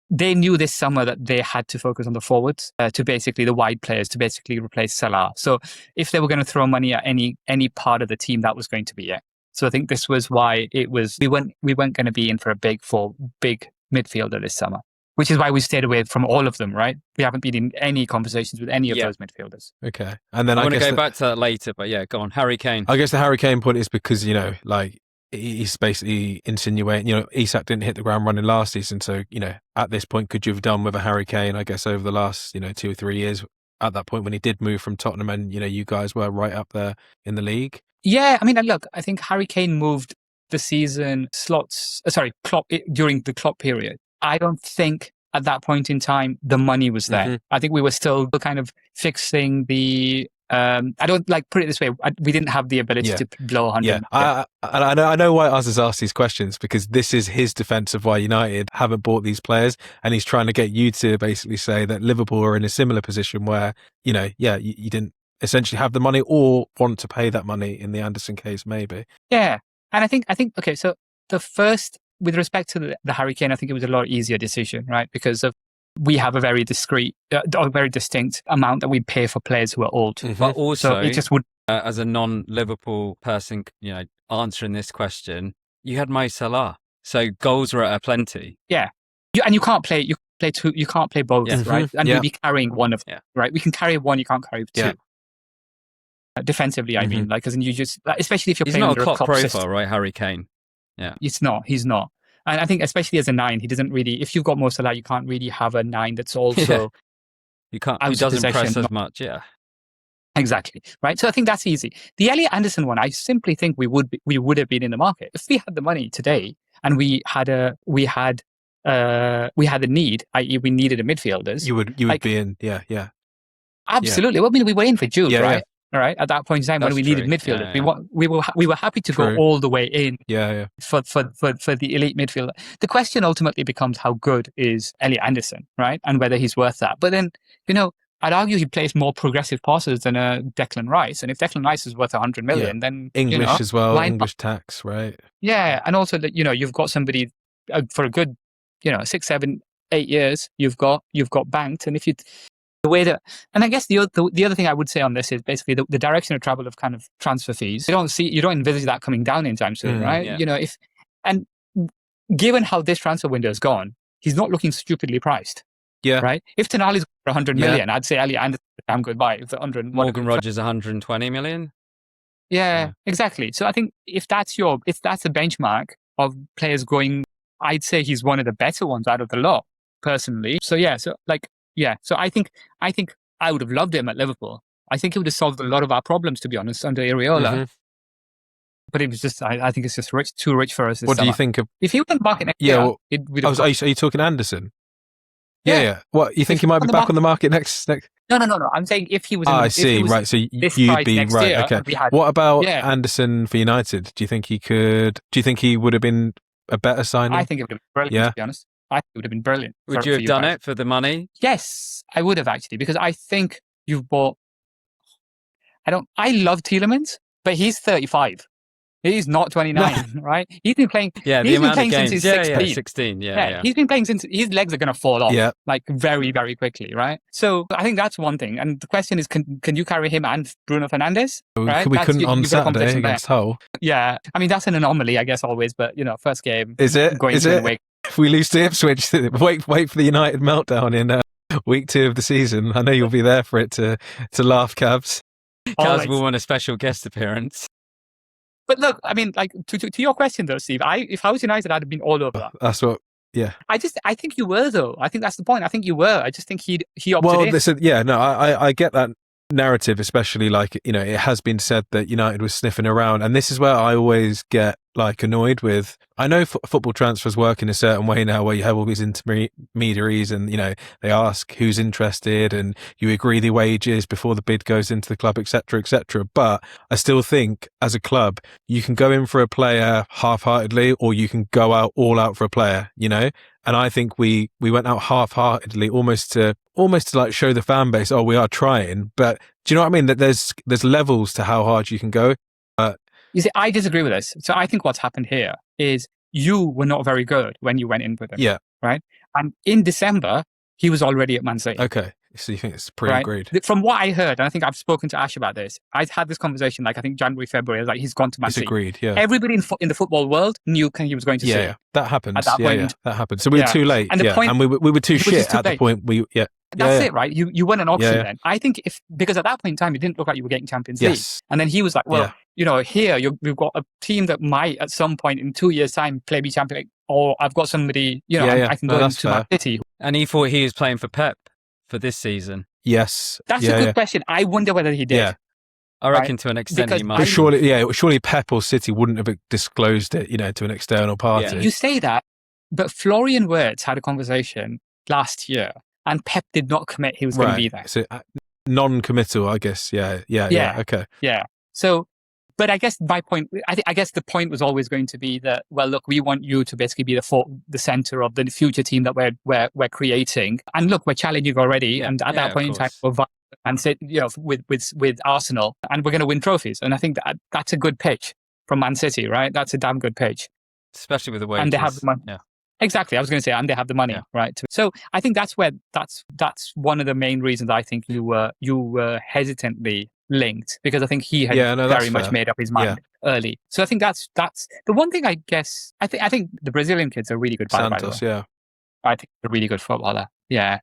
They knew this summer that they had to focus on the forwards, to basically the wide players, to basically replace Salah. So if they were going to throw money at any part of the team, that was going to be it. So I think this was why we weren't going to be in for a big midfielder this summer, which is why we stayed away from all of them, right? We haven't been in any conversations with any of those midfielders. Okay. And then I want to go back to that later, but go on. Harry Kane. I guess the Harry Kane point is because, he's basically insinuating, Isak didn't hit the ground running last season. So, at this point, could you have done with a Harry Kane, I guess, over the last, 2 or 3 years at that point when he did move from Tottenham and, you guys were right up there in the league? Yeah, I mean, look, I think Harry Kane moved the season during the Klopp period, I don't think at that point in time the money was there. Mm-hmm. I think we were still kind of fixing the. I don't put it this way. We didn't have the ability to blow 100. Yeah, I know why Oz has asked these questions, because this is his defense of why United haven't bought these players, and he's trying to get you to basically say that Liverpool are in a similar position where you didn't essentially have the money or want to pay that money in the Anderson case, maybe. Yeah, and I think okay. So the first, with respect to the Harry Kane, I think it was a lot easier decision, right? Because we have a very very distinct amount that we pay for players who are old. Mm-hmm. But also, so it just would. As a non-Liverpool person, answering this question, you had Mo Salah, so goals were plenty. Yeah, you can't play. You play two. You can't play both, right? And you'll be carrying one of them, right? We can carry one. You can't carry two. Yeah. Defensively, I mean, because you just, especially if you're he's playing not a Klopp profile, system. right? Harry Kane. Yeah, he's not. And I think especially as a 9, he doesn't really. If you've got Mo Salah, you can't really have a 9 that's also. You can't. He doesn't press as much. Yeah. Exactly. Right. So I think that's easy. The Elliot Anderson one, I simply think we would have been in the market if we had the money today and we had a need, i.e., we needed a midfielders. You would be in. Yeah. Absolutely. Well, I mean, we were in for Jude, right? Yeah. All right. At that point in time, when we needed midfielders, we were happy to go all the way in. Yeah. For the elite midfielder. The question ultimately becomes how good is Elliot Anderson, right? And whether he's worth that. But then, I'd argue he plays more progressive passes than Declan Rice. And if Declan Rice is worth 100 million, then English as well, English tax, right? Yeah, and also that you've got somebody for a good 6, 7, 8 years. You've got banked, and if you. The way that, and I guess the other thing I would say on this is basically the direction of travel of kind of transfer fees. You don't envisage that coming down anytime soon, right? Yeah. And given how this transfer window has gone, he's not looking stupidly priced. Yeah. Right. If Tonali's 100 million, I'd say Elliot Anderson, damn good buy. If 100, Morgan Rogers 120 million. Yeah, exactly. So I think if that's a benchmark of players going, I'd say he's one of the better ones out of the lot, personally. So so I think I would have loved him at Liverpool. I think he would have solved a lot of our problems, to be honest, under Iraola. Mm-hmm. But it was just, I think it's just too rich for us this What summer. do you think of... If he was on the market next year... are you talking Anderson? Yeah. What, you think he might be back on the market next... No. I'm saying if he was... I see, right. So you'd be... Right, year, okay. What about Anderson for United? Do you think he would have been a better signing? I think it would have been brilliant, to be honest. I think it would have been brilliant. Would you have done it for the money? Yes, I would have actually, because I think you've bought... I love Tielemans, but he's 35. He's not 29, right? He's been playing. Yeah, he's been playing since he's 16. 16. Yeah. He's been playing since his legs are going to fall off, like very, very quickly, right? So I think that's one thing. And the question is, can you carry him and Bruno Fernandes? Right? We couldn't on Saturday against Hull. Yeah, I mean that's an anomaly, I guess, always. But first game is it? Is it? If we lose to Ipswich, wait for the United meltdown in week 2 of the season. I know you'll be there for it to laugh, Kabs. Kabs will want a special guest appearance. But look, I mean, like to your question though, Steve, if I was United, I'd have been all over that. That's what. Yeah. I think you were though. I think that's the point. I think you were. I just think he opted in. I get that narrative, especially it has been said that United was sniffing around, and this is where I always get annoyed with. I know football transfers work in a certain way now, where you have all these intermediaries, and they ask who's interested, and you agree the wages before the bid goes into the club, etc., etc. But I still think, as a club, you can go in for a player half-heartedly, or you can go out all out for a player. And I think we went out half-heartedly, almost to show the fan base, oh, we are trying. But do you know what I mean? That there's levels to how hard you can go. You see, I disagree with this. So I think what's happened here is you were not very good when you went in with him. Yeah. Right? And in December, he was already at Man City. Okay. So you think it's pre-agreed? Right? From what I heard, and I think I've spoken to Ash about this, I had this conversation, I think January, February, I was like, he's gone to Man City. Agreed, yeah. Everybody in the football world knew he was going to City. Yeah, that happened. At that point. That happened. So we were too late. And we were too shit at the point. That's it, right? You won an auction then. I think because at that point in time, it didn't look like you were getting Champions League. And then he was like, well, here we've got a team that might at some point in 2 years' time play me Champions League, or I've got somebody, I can go into Man City. And he thought he was playing for Pep for this season. Yes. That's a good question. I wonder whether he did. Yeah. I reckon to an extent Because he But must. surely Pep or City wouldn't have disclosed it, to an external party. You say that, but Florian Wirtz had a conversation last year, and Pep did not commit he was going to be there. So non-committal, I guess. Yeah. Okay. Yeah. So, but I guess my point, I guess the point was always going to be that, well, look, we want you to basically be the center of the future team that we're creating, and look, we're challenging already, and at that point in time, we're and sit, with Arsenal, and we're going to win trophies. And I think that's a good pitch from Man City, right? That's a damn good pitch, especially with the wages. And they have the money. Yeah. Exactly. I was going to say, and they have the money, right? So I think that's one of the main reasons I think you were hesitantly linked, because I think he had very much made up his mind early. So I think that's the one thing. I guess I think the Brazilian kid's a really good player. Santos, I think a really good footballer. Yeah.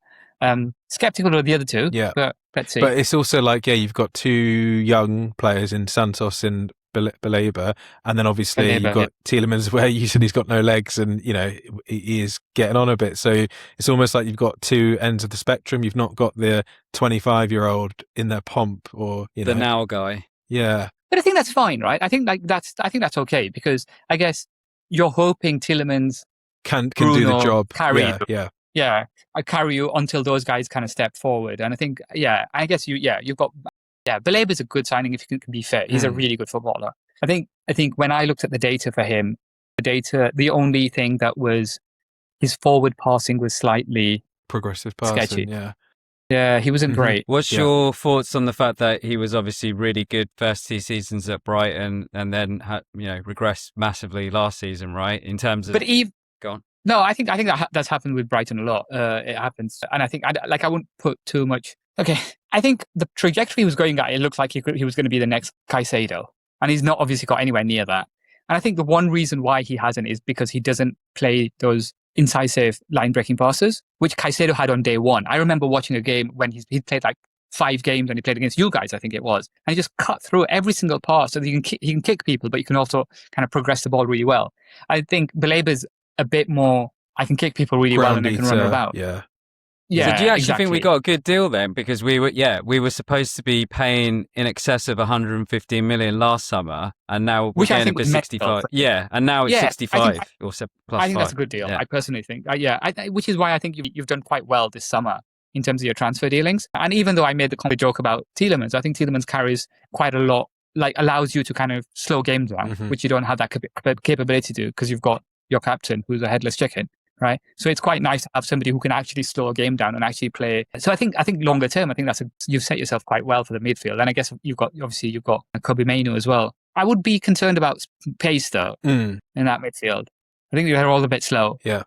Skeptical of the other two. Yeah. But let's see. But it's also like, you've got two young players in Santos and Baleba, and then obviously you've got Tielemans, where you said he's got no legs, and he is getting on a bit. So it's almost like you've got two ends of the spectrum. You've not got the 25-year-old in their pomp, or the now guy. Yeah, but I think that's fine, right? I think that's okay, because I guess you're hoping Tielemans can do the job. I carry you until those guys kind of step forward. And I think, I guess you've got, Baleba's a good signing if you can be fair. He's a really good footballer. I think when I looked at the data for him, the only thing that was his forward passing was slightly progressive passing, sketchy. Yeah, he wasn't great. What's your thoughts on the fact that he was obviously really good first 2 seasons at Brighton, and then regressed massively last season, right? In terms of, go on. No, I think that's happened with Brighton a lot. It happens, and I think I wouldn't put too much. Okay, I think the trajectory he was going at, it looked like he was going to be the next Caicedo, and he's not obviously got anywhere near that. And I think the one reason why he hasn't is because he doesn't play those incisive line-breaking passes, which Caicedo had on day one. I remember watching a game when he played like 5 games, and he played against you guys, I think it was, and he just cut through every single pass, so that he can kick people, but you can also kind of progress the ball really well. I think Baleba's a bit more, I can kick people really well and I can run about. Yeah. Yeah. So do you actually think we got a good deal then? Because we were supposed to be paying in excess of 115 million last summer, and now we're getting up to 65. Yeah, and now it's 65 or plus. I think that's a good deal. I personally think. Which is why I think you've done quite well this summer in terms of your transfer dealings. And even though I made the joke about Tielemans, I think Tielemans carries quite a lot, like allows you to kind of slow games down, which you don't have that capability to, because you've got your captain who's a headless chicken. Right, so it's quite nice to have somebody who can actually slow a game down and actually play. So I think longer term, I think you've set yourself quite well for the midfield. And I guess you've got Kobbie Mainoo as well. I would be concerned about pace though in that midfield. I think they're all a bit slow. Yeah,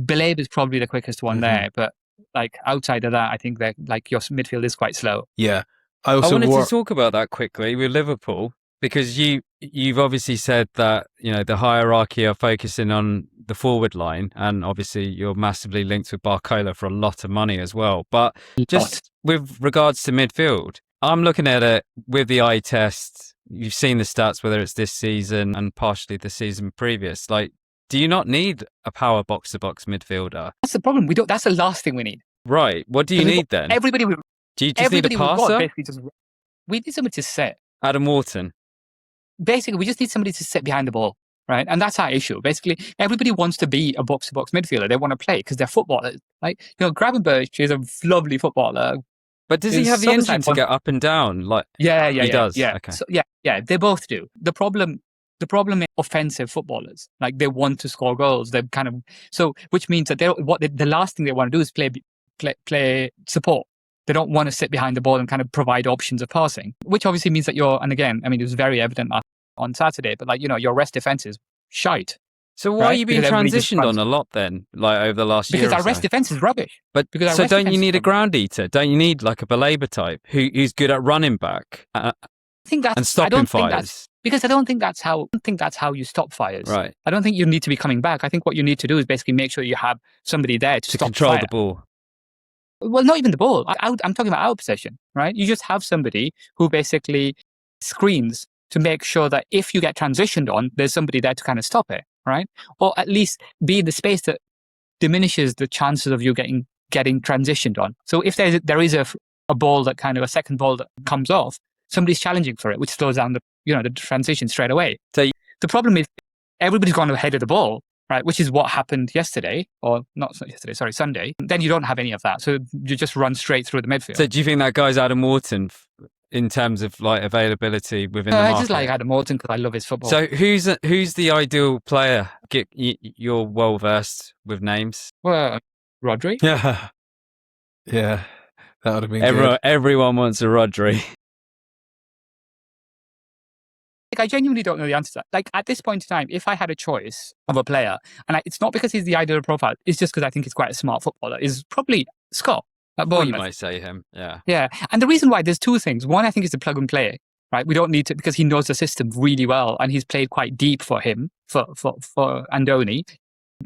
Baleba is probably the quickest one there, but like outside of that, I think that like your midfield is quite slow. Yeah, I wanted to talk about that quickly with Liverpool, because you've obviously said that the hierarchy are focusing on the forward line, and obviously you're massively linked with Barcola for a lot of money as well. But just with regards to midfield, I'm looking at it with the eye test. You've seen the stats, whether it's this season and partially the season previous. Like, do you not need a power box-to-box midfielder? That's the problem. We don't. That's the last thing we need. Right. What do you need then? Do you just need a passer? We need somebody to sit. Adam Wharton. Basically, we just need somebody to sit behind the ball. Right, and that's our issue. Basically, everybody wants to be a box-to-box midfielder. They want to play because they're footballers. Like, Gravenberch is a lovely footballer. But does he have the engine to get up and down? Like, he does. Yeah, okay. So, they both do. The problem is offensive footballers. Like, they want to score goals. They which means that the last thing they want to do is play support. They don't want to sit behind the ball and kind of provide options of passing, which obviously means that and again, I mean, it was very evident on Saturday, but your rest defense is shite. So why are you being transitioned on a lot then, like over the last year? Because our rest defense is rubbish. But so don't you need a ground eater? Don't you need like a Baleba type who's good at running back and stopping fires? Because I don't think that's how you stop fires. Right. I don't think you need to be coming back. I think what you need to do is basically make sure you have somebody there to stop control fire. The ball. Well, not even the ball. I'm talking about our possession, right? You just have somebody who basically screens to make sure that if you get transitioned on, there's somebody there to kind of stop it, right? Or at least be in the space that diminishes the chances of you getting transitioned on. So if there is a ball that kind of a second ball that comes off, somebody's challenging for it, which slows down the transition straight away. So the problem is everybody's gone ahead of the ball, right? Which is what happened yesterday, or not yesterday, sorry, Sunday. Then you don't have any of that. So you just run straight through the midfield. So do you think that guy's Adam Wharton in terms of like availability within the market? I just like Adam Wharton because I love his football. So who's the ideal player? You're well versed with names. Well, Rodri. Yeah. Yeah. That would have been good. Everyone wants a Rodri. I genuinely don't know the answer to that. Like, at this point in time, if I had a choice of a player, and it's not because he's the ideal profile, it's just because I think he's quite a smart footballer, is probably Scott at Bournemouth. You might say him, yeah. Yeah, and the reason why, there's two things. One, I think, is the plug and play, right? We don't need to, because he knows the system really well, and he's played quite deep for him, for Andoni.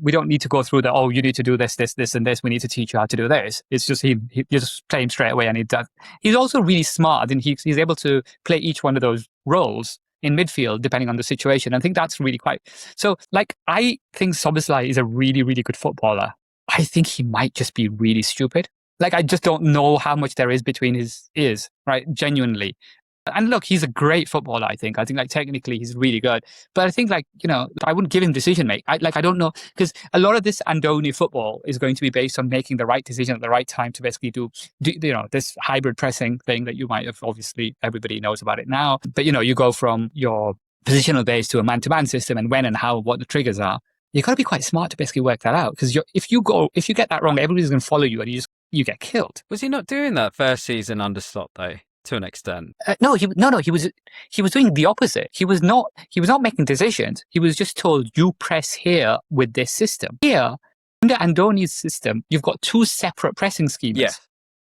We don't need to go through you need to do this, and this. We need to teach you how to do this. It's just you just play him straight away, and he does. He's also really smart, and he's able to play each one of those roles in midfield, depending on the situation. I think that's really quite... So, like, I think Szoboszlai is a really, really good footballer. I think he might just be really stupid. Like, I just don't know how much there is between his ears, right? Genuinely. And look, he's a great footballer, I think. I think, like, technically he's really good. But I think, like, I wouldn't give him decision make. I don't know, because a lot of this Andoni football is going to be based on making the right decision at the right time to basically do this hybrid pressing thing that you might have, obviously, everybody knows about it now. But, you go from your positional base to a man-to-man system, and when and how, what the triggers are. You've got to be quite smart to basically work that out, because if you get that wrong, everybody's going to follow you, and you get killed. Was he not doing that first season under Slot, though? To an extent. No, he was doing the opposite. He was not making decisions. He was just told, you press here with this system. Here, under Andoni's system, you've got two separate pressing schemas. Yeah.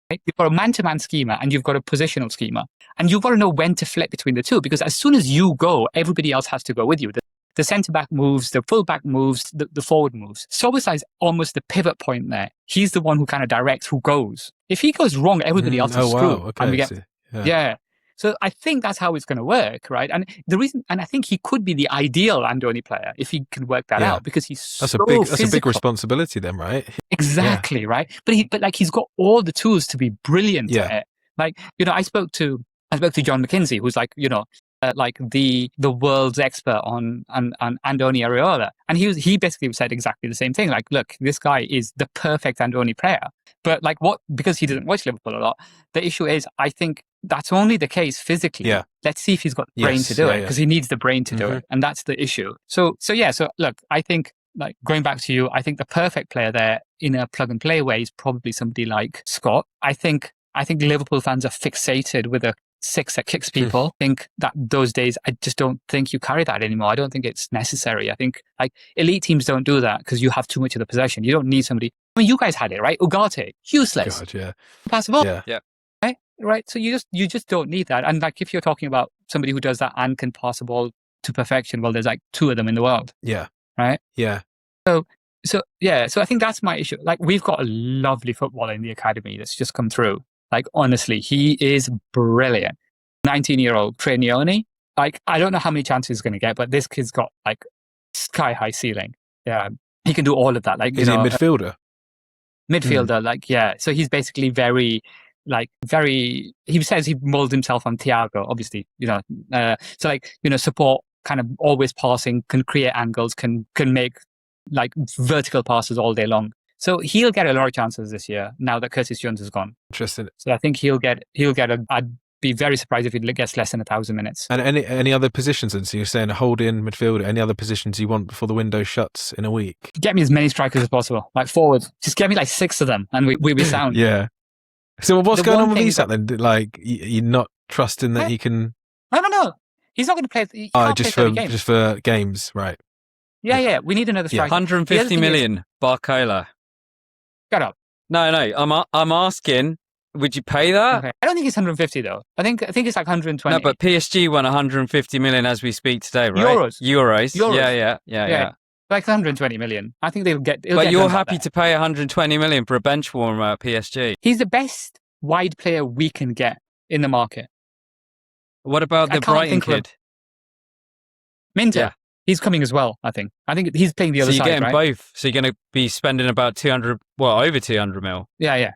Right? You've got a man-to-man schema, and you've got a positional schema. And you've got to know when to flip between the two, because as soon as you go, everybody else has to go with you. The centre-back moves, the full-back moves, the forward moves. Szoboszlai is almost the pivot point there. He's the one who kind of directs who goes. If he goes wrong, everybody else is screwed. Wow. Okay. Yeah. So I think that's how it's going to work, right? And I think he could be the ideal Andoni player if he can work that out, because that's a big responsibility then, right? Exactly, right? But he's got all the tools to be brilliant at it. Like, I spoke to John McKinsey, who's like, the world's expert on Andoni Iraola, and he basically said exactly the same thing. Like, look, this guy is the perfect Andoni player, but because he doesn't watch Liverpool a lot, the issue is, I think that's only the case physically. Yeah. Let's see if he's got the brain to do it, because he needs the brain to do it, and that's the issue. So look, I think, like, going back to you, I think the perfect player there in a plug and play way is probably somebody like Scott. I think Liverpool fans are fixated with a 6 that kicks people. I think that those days, I just don't think you carry that anymore. I don't think it's necessary. I think, like, elite teams don't do that because you have too much of the possession. You don't need somebody. I mean, you guys had it, right? Ugarte, useless. God, yeah. Pass the ball. Yeah. Right. So you just don't need that. And, like, if you're talking about somebody who does that and can pass the ball to perfection, well, there's like 2 of them in the world. Yeah. Right. Yeah. So I think that's my issue. Like, we've got a lovely footballer in the academy that's just come through. Like, honestly, he is brilliant. 19-year-old Trenioni. Like, I don't know how many chances he's going to get, but this kid's got, like, sky-high ceiling. Yeah, he can do all of that. Like, is he a midfielder? Midfielder, like, yeah. So he's basically very... he says he molded himself on Thiago, obviously, support, kind of always passing, can create angles, can make, like, vertical passes all day long. So he'll get a lot of chances this year now that Curtis Jones is gone. Interesting. So I think I'd be very surprised if he gets less than 1,000 minutes. And any other positions? And so you're saying a hold-in midfielder, any other positions you want before the window shuts in a week? Get me as many strikers as possible, like forward. Just get me like 6 of them, and we'll be sound. Yeah. So what's going on with Isak then? Like, you're not trusting that he can... No. He's not going to play... just for games, right? Yeah. We need another striker. 150 million, Barcola. Shut up. No. I'm asking, would you pay that? Okay. I don't think it's 150 though. I think it's like 120. No, but PSG won 150 million as we speak today, right? Euros. Yeah. Like 120 million. I think they'll get... But you're happy to pay 120 million for a bench warmer at PSG? He's the best wide player we can get in the market. What about the Brighton kid? Minter. Yeah. He's coming as well, I think. I think he's playing the other side, So you're getting right? both. So you're going to be spending about over 200 mil. Yeah.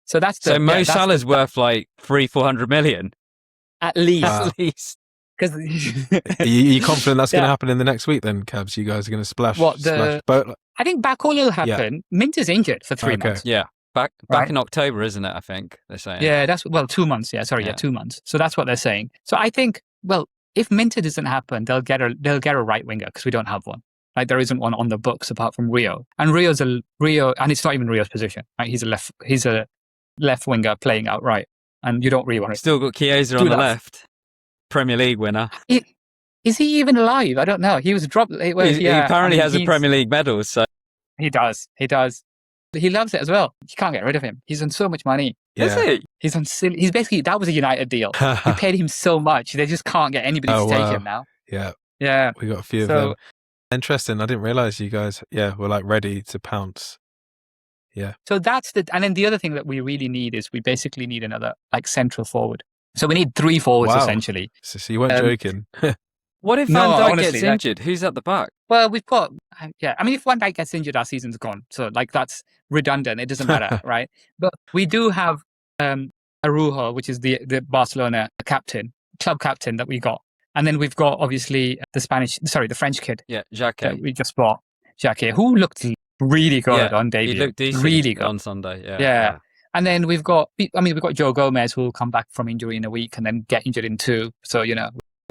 So that's Mo Salah's worth like 300-400 million. At least. Wow. At least. Because Are you confident that's going to happen in the next week then, Kabs? You guys are going to splash boat? I think back all will happen. Mint is injured for 3 months. Yeah. Back in October, isn't it? I think they're saying. Yeah, 2 months. Yeah, 2 months. So that's what they're saying. So I think, if Minter doesn't happen, they'll get a right winger because we don't have one. Like there isn't one on the books apart from Rio, and Rio, and it's not even Rio's position. Right, he's a left winger playing outright, and you don't really want to. Still got Chiesa on the left, Premier League winner. Is he even alive? I don't know. He was dropped. He apparently has a Premier League medal. So he does. He loves it as well. You can't get rid of him. He's on so much money. Yeah. Is he? He's on silly. He's basically, that was a United deal. He paid him so much. They just can't get anybody to take him now. Yeah. Yeah. We got a few of them. Interesting. I didn't realize you guys, were like ready to pounce. Yeah. So and then the other thing that we really need is we basically need another like central forward. So we need 3 forwards essentially. So you weren't joking. What if Van Dijk gets injured? Who's at the back? Well, we've got, I mean, if Van Dijk gets injured, our season's gone. So, like, that's redundant. It doesn't matter, right? But we do have Iraola, which is the Barcelona club captain that we got. And then we've got, obviously, the French kid. Yeah, Jacquet. We just bought Jacquet, who looked really good on debut. He looked decent really good on Sunday, yeah. And then we've got Joe Gomez, who will come back from injury in a week and then get injured in 2. So,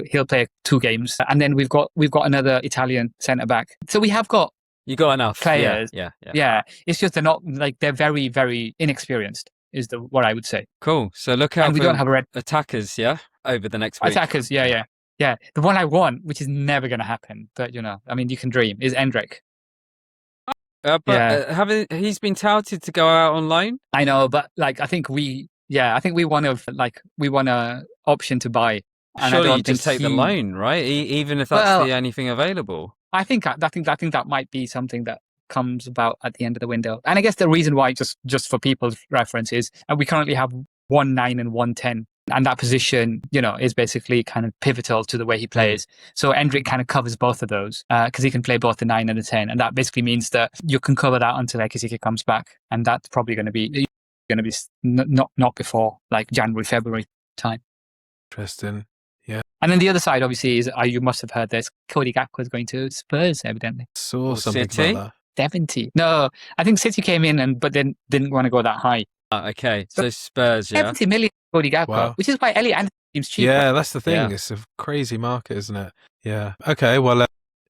he'll play 2 games, and then we've got another Italian centre back. So we have got enough players. Yeah. It's just they're not they're very, very inexperienced. Is what I would say. Cool. So look out. And we don't have attackers. Over the next week. Attackers. Yeah. The one I want, which is never going to happen, but you can dream, is Endrick. He's been touted to go out on loan. I know, but I think we want a option to buy. And surely you just take the loan, right? Even if that's the only thing available. I think that might be something that comes about at the end of the window. And I guess the reason why, just for people's reference, is we currently have 1-9 and 1-10, and that position, is basically kind of pivotal to the way he plays. So Endrick kind of covers both of those because he can play both the 9 and the 10, and that basically means that you can cover that until Ekasika comes back, and that's probably going to be not before like January, February time. Interesting. Yeah. And then the other side, obviously, is you must have heard this. Cody Gakpo is going to Spurs, evidently. Saw something City? about that. 70. No, I think City came in but then didn't want to go that high. Okay, so Spurs, 70 million Cody Gakpo, which is why Elliot Anderson seems cheap. Yeah, that's the thing. Yeah. It's a crazy market, isn't it? Yeah. Okay, well,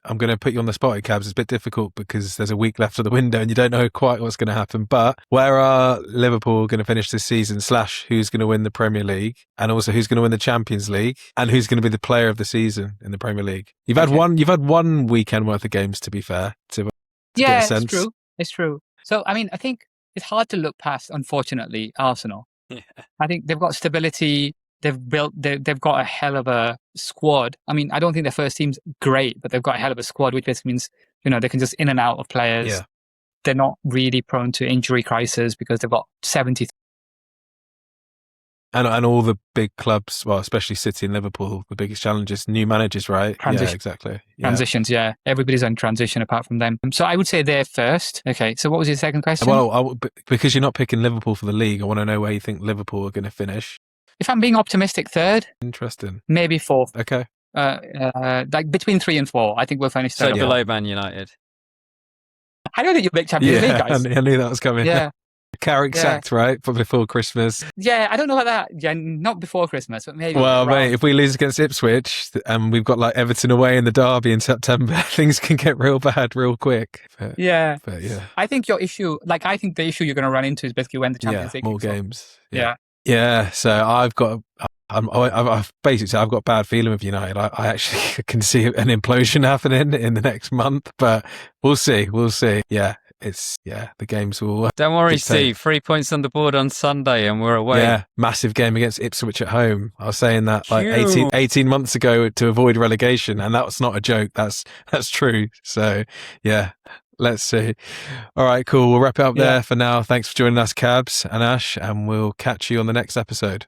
I'm going to put you on the spot, Kabs. It's a bit difficult because there's a week left of the window and you don't know quite what's going to happen. But where are Liverpool going to finish this season? / who's going to win the Premier League? And also who's going to win the Champions League? And who's going to be the player of the season in the Premier League? You've had one weekend worth of games, to be fair. To get a sense. It's true. It's true. So, I mean, I think it's hard to look past, unfortunately, Arsenal. Yeah. I think they've got stability. They've got a hell of a squad. I mean, I don't think their first team's great, but they've got a hell of a squad, which basically means, they can just in and out of players. Yeah. They're not really prone to injury crisis because they've got 70. And all the big clubs, well, especially City and Liverpool, the biggest challenges, new managers, right? Yeah, exactly. Yeah. Transitions, yeah. Everybody's on transition apart from them. So I would say they're first. Okay, so what was your second question? Well, because you're not picking Liverpool for the league, I want to know where you think Liverpool are going to finish. If I'm being optimistic, third. Interesting. Maybe fourth. Okay. Like between 3 and 4, I think we'll finish third. So below Man United. I know that you're big Champions League guys. I knew that was coming. Yeah. Carrick sacked, right? Before Christmas. Yeah, I don't know about that. Yeah, not before Christmas, but maybe. Well, mate, if we lose against Ipswich and we've got like Everton away in the derby in September, things can get real bad real quick. But yeah. I think the issue you're going to run into is basically when the Champions League more games. Yeah. Yeah. So I've got bad feeling with United. I actually can see an implosion happening in the next month, but we'll see. Yeah. The games will. Don't worry, Steve. 3 points on the board on Sunday, and we're away. Yeah, massive game against Ipswich at home. I was saying that like 18 months ago to avoid relegation, and that's not a joke. That's true. So yeah, let's see. All right, cool. We'll wrap it up there for now. Thanks for joining us, Kabs and Ash, and we'll catch you on the next episode.